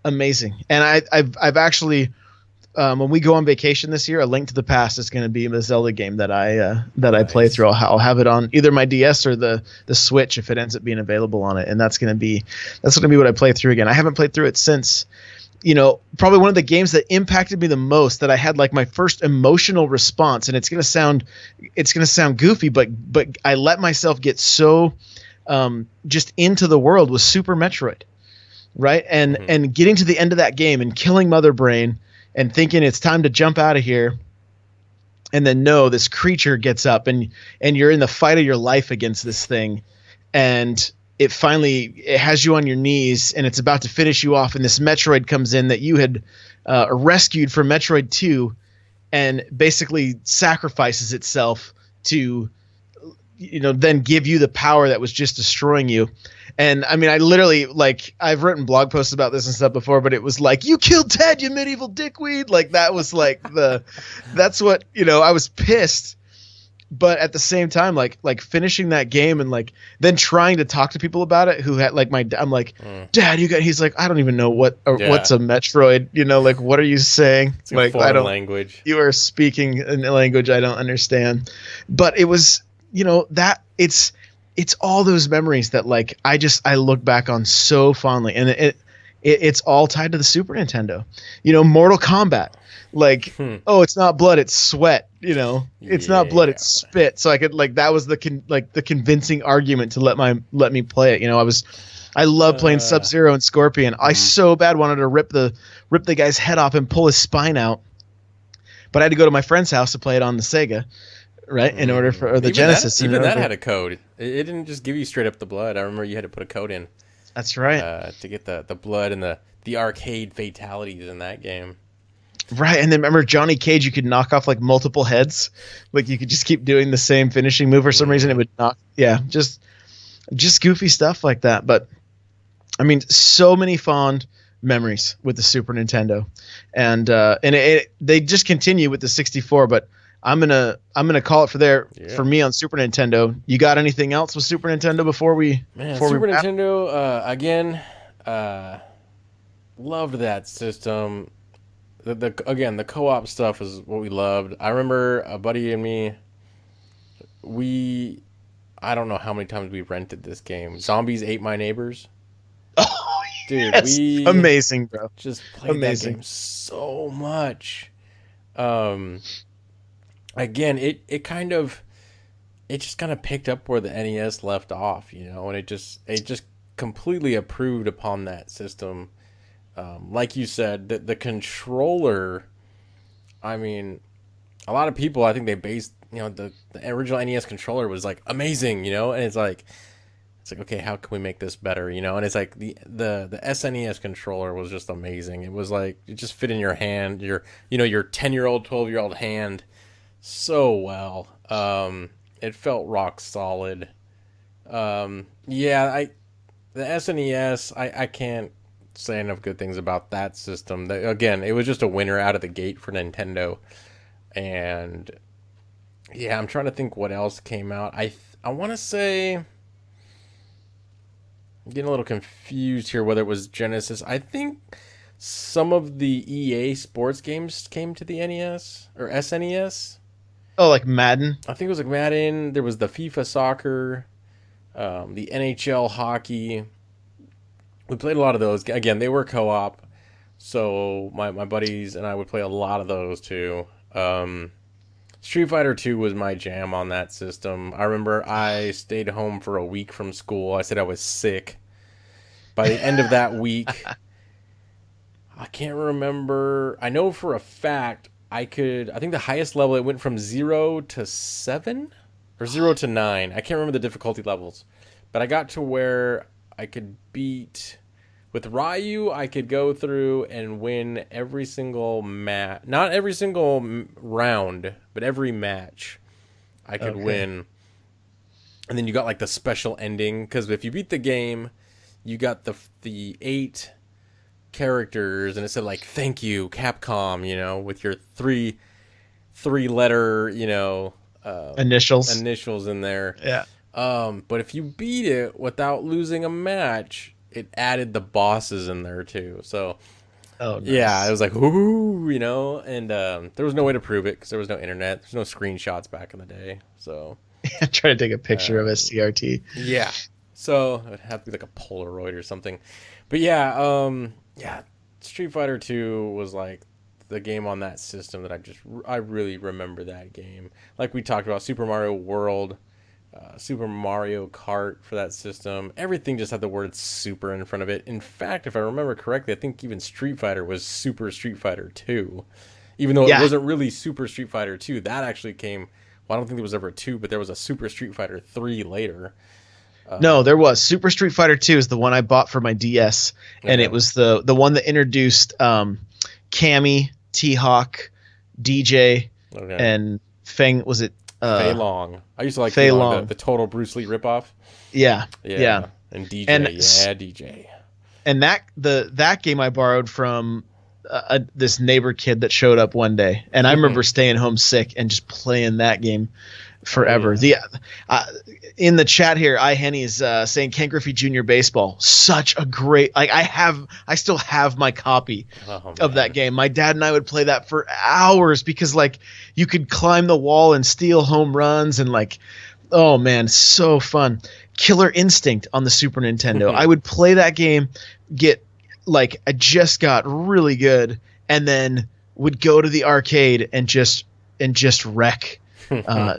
And I've actually, when we go on vacation this year, A Link to the Past is going to be the Zelda game that I play through. I'll have it on either my DS or the Switch if it ends up being available on it, and that's going to be what I play through again. I haven't played through it since. Probably one of the games that impacted me the most, that I had like my first emotional response, and it's going to sound goofy, but I let myself get so just into the world, was Super Metroid, right? And getting to the end of that game and killing Mother Brain, and thinking it's time to jump out of here, and then this creature gets up, and you're in the fight of your life against this thing, and it has you on your knees, and it's about to finish you off, and this Metroid comes in that you had rescued from Metroid 2, and basically sacrifices itself to then give you the power that was just destroying you. And I mean, I literally, like, I've written blog posts about this and stuff before, but it was like, you killed Ted, you medieval dickweed. Like, that was like that's what, I was pissed. But at the same time, like finishing that game, and like then trying to talk to people about it who had like I'm like, Dad, he's like, I don't even know what's a Metroid, like, what are you saying? It's like I don't language. You are speaking in a language I don't understand. But it was, that it's all those memories that, like, I look back on so fondly, and it's all tied to the Super Nintendo. Mortal Kombat, like, oh, it's not blood, it's sweat. It's not blood, it's spit. So I could, like, that was the convincing argument to let me play it. I love playing Sub-Zero and Scorpion. I so bad wanted to rip the guy's head off and pull his spine out, but I had to go to my friend's house to play it on the Sega. Right, in order for the Genesis. Even that had a code. It didn't just give you straight up the blood. I remember you had to put a code in. That's right. To get the blood and the arcade fatalities in that game. Right, and then remember Johnny Cage, you could knock off like multiple heads. Like, you could just keep doing the same finishing move for some reason. It would knock. Yeah, just goofy stuff like that. But I mean, so many fond memories with the Super Nintendo, and they just continue with the 64. But I'm gonna call it for me on Super Nintendo. You got anything else with Super Nintendo before we? Super Nintendo again. Loved that system. The co-op stuff is what we loved. I remember a buddy and me. I don't know how many times we rented this game. Zombies Ate My Neighbors. Oh, dude, yes. Amazing, bro. Just played that game so much. Again, it just kind of picked up where the NES left off, and it just completely improved upon that system. Like you said, the controller. I mean, a lot of people, I think they based, the original NES controller was like amazing, and it's like, okay, how can we make this better, And it's like the SNES controller was just amazing. It was like it just fit in your hand, your 10-year-old, 12-year-old hand so well. It felt rock solid. The SNES, I can't say enough good things about that system. Again, it was just a winner out of the gate for Nintendo. And yeah, I'm trying to think what else came out. I want to say, I'm getting a little confused here whether it was Genesis. I think some of the EA sports games came to the NES or SNES. Oh, like Madden? I think it was like Madden. There was the FIFA soccer, the NHL hockey. We played a lot of those. Again, they were co-op, so my buddies and I would play a lot of those too. Street Fighter 2 was my jam on that system. I remember I stayed home for a week from school. I said I was sick. By the end of that week, I can't remember. I know for a fact I think the highest level, it went from 0 to 7 or 0 to 9. I can't remember the difficulty levels. But I got to where I could beat... With Ryu, I could go through and win every single match. Not every single round, but every match I could win. And then you got like the special ending. Because if you beat the game, you got the 8 characters. And it said like, thank you, Capcom, with your three letter, initials in there. Yeah. But if you beat it without losing a match, it added the bosses in there too. So, nice. Yeah, it was like, ooh, and there was no way to prove it because there was no internet. There's no screenshots back in the day. So, try to take a picture of a CRT. Yeah. So it would have to be like a Polaroid or something. But yeah, Street Fighter 2 was like the game on that system that I really remember that game. Like we talked about, Super Mario World. Super Mario Kart for that system. Everything just had the word super in front of it. In fact, if I remember correctly, I think even Street Fighter was Super Street Fighter 2. Even though it wasn't really Super Street Fighter 2. That actually came... Well, I don't think there was ever a 2, but there was a Super Street Fighter 3 later. No, there was. Super Street Fighter 2 is the one I bought for my DS. And it was the one that introduced Cammy, T-Hawk, DJ, and Feng... Was it... Fei Long. I used to like Fei Long. The total Bruce Lee ripoff. Yeah. And DJ. DJ. And that game I borrowed from this neighbor kid that showed up one day, and I remember staying home sick and just playing that game forever. In the chat here, Henny is saying Ken Griffey Jr. Baseball, such a great. I still have my copy of that game. My dad and I would play that for hours because you could climb the wall and steal home runs and oh man, so fun. Killer Instinct on the Super Nintendo. I would play that game, I just got really good, and then would go to the arcade and just wreck.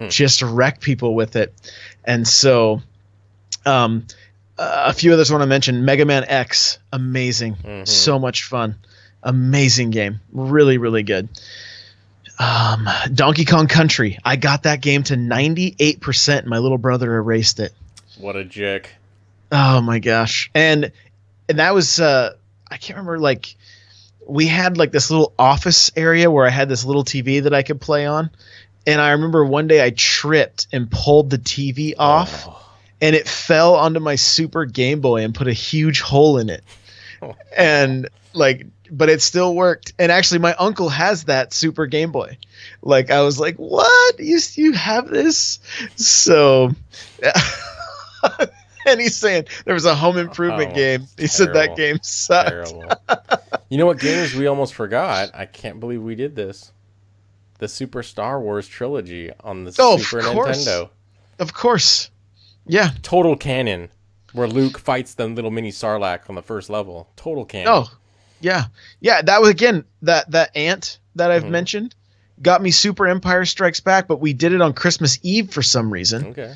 Just wreck people with it. And so a few others I want to mention. Mega Man X, amazing. So much fun. Amazing game. Really, really good. Donkey Kong Country. I got that game to 98%. My little brother erased it. What a jick. Oh my gosh. And that was I can't remember, we had this little office area where I had this little TV that I could play on. And I remember one day I tripped and pulled the TV off, and it fell onto my Super Game Boy and put a huge hole in it. and like, but it still worked. And actually, my uncle has that Super Game Boy. Like, I was like, "What? You have this?" So, and he's saying there was a Home Improvement game. He said that game sucked. Terrible. You know what games we almost forgot? I can't believe we did this. The Super Star Wars trilogy on the Super Nintendo. Of course. Yeah. Total canon. Where Luke fights the little mini Sarlacc on the first level. Total canon. Oh, yeah. Yeah, that was, again, that ant that I've mentioned got me Super Empire Strikes Back, but we did it on Christmas Eve for some reason. Okay.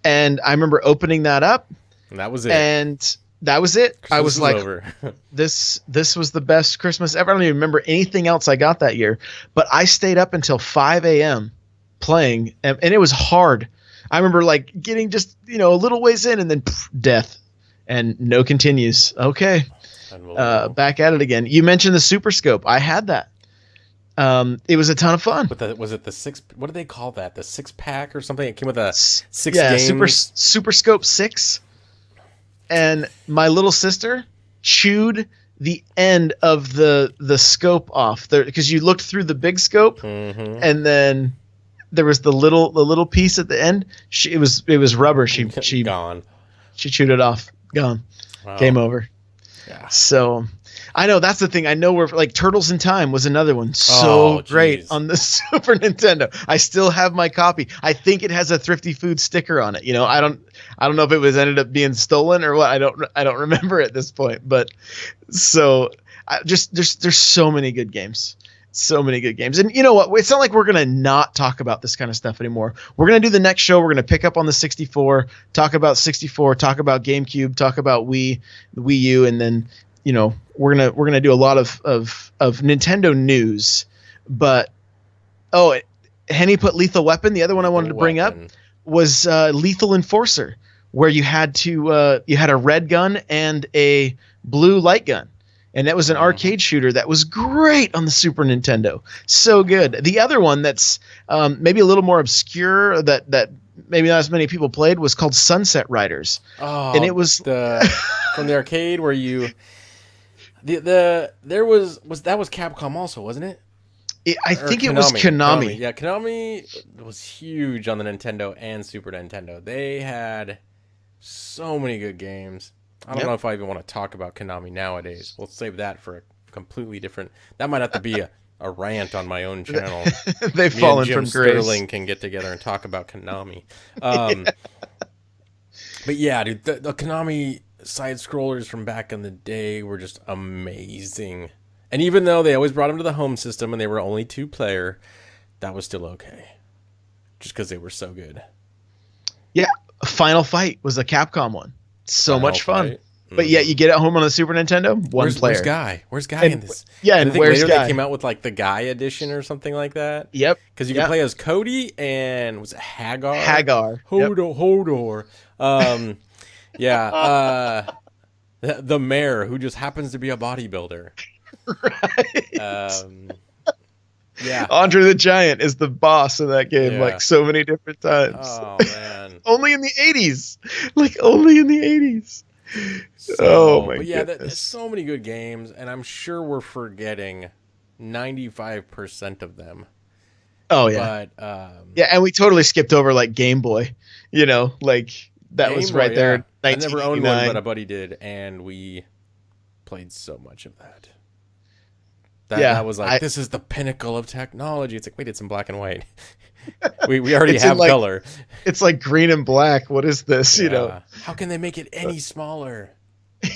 And I remember opening that up. And that was it. And that was it. Christmas I was like, over. this was the best Christmas ever. I don't even remember anything else I got that year. But I stayed up until 5 a.m. playing, and it was hard. I remember like getting just, a little ways in and then death and no continues. Okay. Back at it again. You mentioned the Super Scope. I had that. It was a ton of fun. Was it the six? What do they call that? The 6-pack or something? It came with a 6 yeah, games. Super Scope 6. And my little sister chewed the end of the scope off there because you looked through the big scope, and then there was the little piece at the end. It was rubber. She gone. She chewed it off. Gone. Wow. Game over. Yeah. So I know that's the thing. I know we're like Turtles in Time was another one. So great on the Super Nintendo. I still have my copy. I think it has a Thrifty Food sticker on it. I don't know if it was ended up being stolen or what. I don't remember at this point. But so there's so many good games. So many good games. And you know what? It's not like we're going to not talk about this kind of stuff anymore. We're going to do the next show. We're going to pick up on the 64, talk about 64, talk about GameCube, talk about Wii U, and then, we're going to do a lot of Nintendo news. But Henny put Lethal Weapon. The other one I wanted to bring up was Lethal Enforcer, where you had a red gun and a blue light gun. And that was an arcade shooter that was great on the Super Nintendo. So good. The other one that's maybe a little more obscure that maybe not as many people played was called Sunset Riders. Oh, and it was from the arcade where you that was Capcom also, wasn't it? I think it was Konami. Yeah, Konami was huge on the Nintendo and Super Nintendo. They had so many good games. I don't know if I even want to talk about Konami nowadays. We'll save that for a completely different... That might have to be a rant on my own channel. They've fallen from grace. Sterling can get together and talk about Konami. But yeah, dude, the Konami side-scrollers from back in the day were just amazing. And even though they always brought them to the home system and they were only 2-player, that was still okay. Just because they were so good. Yeah, Final Fight was a Capcom one. So much fun. But yet you get it home on the Super Nintendo, one player. Where's Guy in this? Yeah, and where's later Guy? They came out with like the Guy edition or something like that. Yep. Because you could play as Cody and was it Hagar? Hodor. Yeah. The mayor who just happens to be a bodybuilder. Right. Yeah. Andre the Giant is the boss in that game, like so many different times. Oh man. Only in the 80s. Like only in the 80s. My goodness. There's so many good games, and I'm sure we're forgetting 95% of them. Oh yeah. But and we totally skipped over like Game Boy. Like that Game was Boy, right there. I never owned one, but a buddy did, and we played so much of that. That was like, this is the pinnacle of technology. It's like, wait, it's in black and white. we already have color. It's like green and black. What is this? How can they make it any smaller?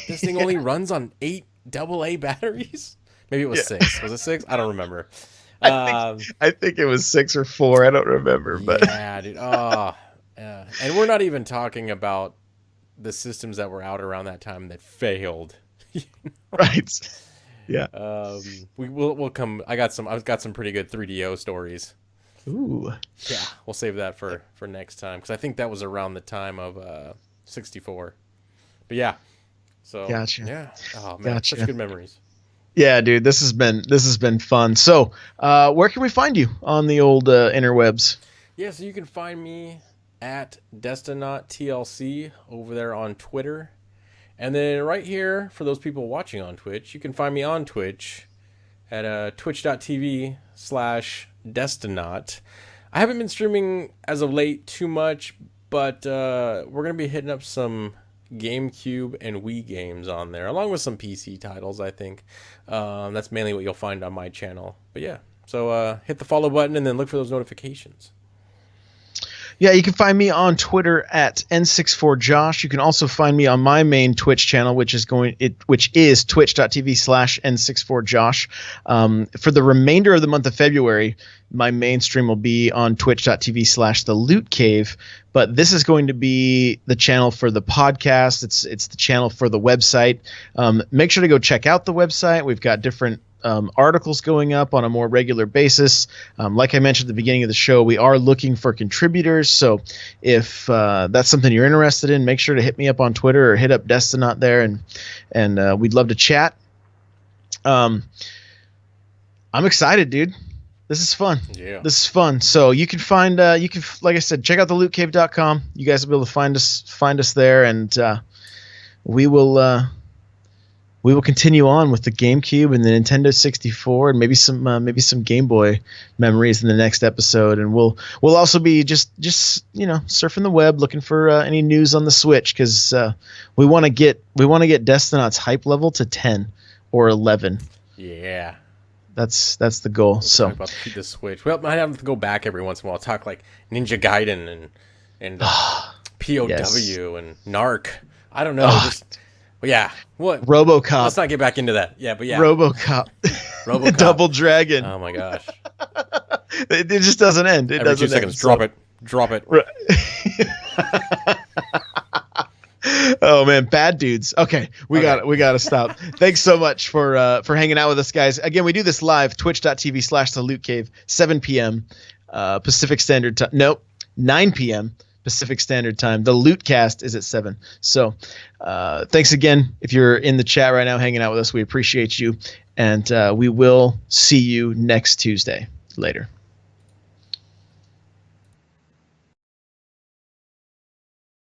This thing only runs on 8 AA batteries. Maybe it was 6. Was it 6? I don't remember. I think it was 6 or 4. I don't remember. But yeah, dude. Oh, yeah. And we're not even talking about the systems that were out around that time that failed. Right. Yeah. We'll come. I've got some pretty good 3DO stories. Ooh. Yeah, we'll save that for next time because I think that was around the time of 64. But yeah. So gotcha. Yeah. Oh man, such good memories. Yeah, dude, this has been fun. So, where can we find you on the old interwebs? Yeah, so you can find me at Destinaut TLC over there on Twitter. And then right here, for those people watching on Twitch, you can find me on Twitch at twitch.tv/Destinaut. I haven't been streaming as of late too much, but we're going to be hitting up some GameCube and Wii games on there, along with some PC titles, I think. That's mainly what you'll find on my channel. But yeah, so hit the follow button and then look for those notifications. Yeah, you can find me on Twitter at N64Josh. You can also find me on my main Twitch channel, which is twitch.tv/N64Josh. For the remainder of the month of February, my main stream will be on twitch.tv/The Loot Cave. But this is going to be the channel for the podcast. It's the channel for the website. Make sure to go check out the website. We've got different articles going up on a more regular basis. Like I mentioned at the beginning of the show, we are looking for contributors. So if that's something you're interested in, make sure to hit me up on Twitter or hit up Destinaut there, and we'd love to chat. I'm excited, dude. This is fun. Yeah. This is fun. So you can find like I said, check out thelootcave.com. You guys will be able to find us there, and we will continue on with the GameCube and the Nintendo 64 and maybe some Game Boy memories in the next episode. And we'll also be just surfing the web looking for any news on the Switch, because we want to get Destinaut's hype level to 10 or 11. Yeah. That's the goal. We'll so talk about the Switch. Well, I have to go back every once in a while, talk like Ninja Gaiden and POW Yes. and Narc. I don't know. Well, yeah. What? RoboCop. Let's not get back into that. Yeah, but yeah. RoboCop. RoboCop. Double Dragon. Oh my gosh. It just doesn't end. It Every doesn't 2 seconds. end. Drop it. Right. Oh man, bad dudes. Okay, we got to stop. Thanks so much for hanging out with us, guys. Again, we do this live, twitch.tv/The Loot Cave, 7 p.m. Pacific Standard Time. Nope, 9 p.m. Pacific Standard Time. The Lootcast is at 7. So thanks again. If you're in the chat right now hanging out with us, we appreciate you. And we will see you next Tuesday. Later.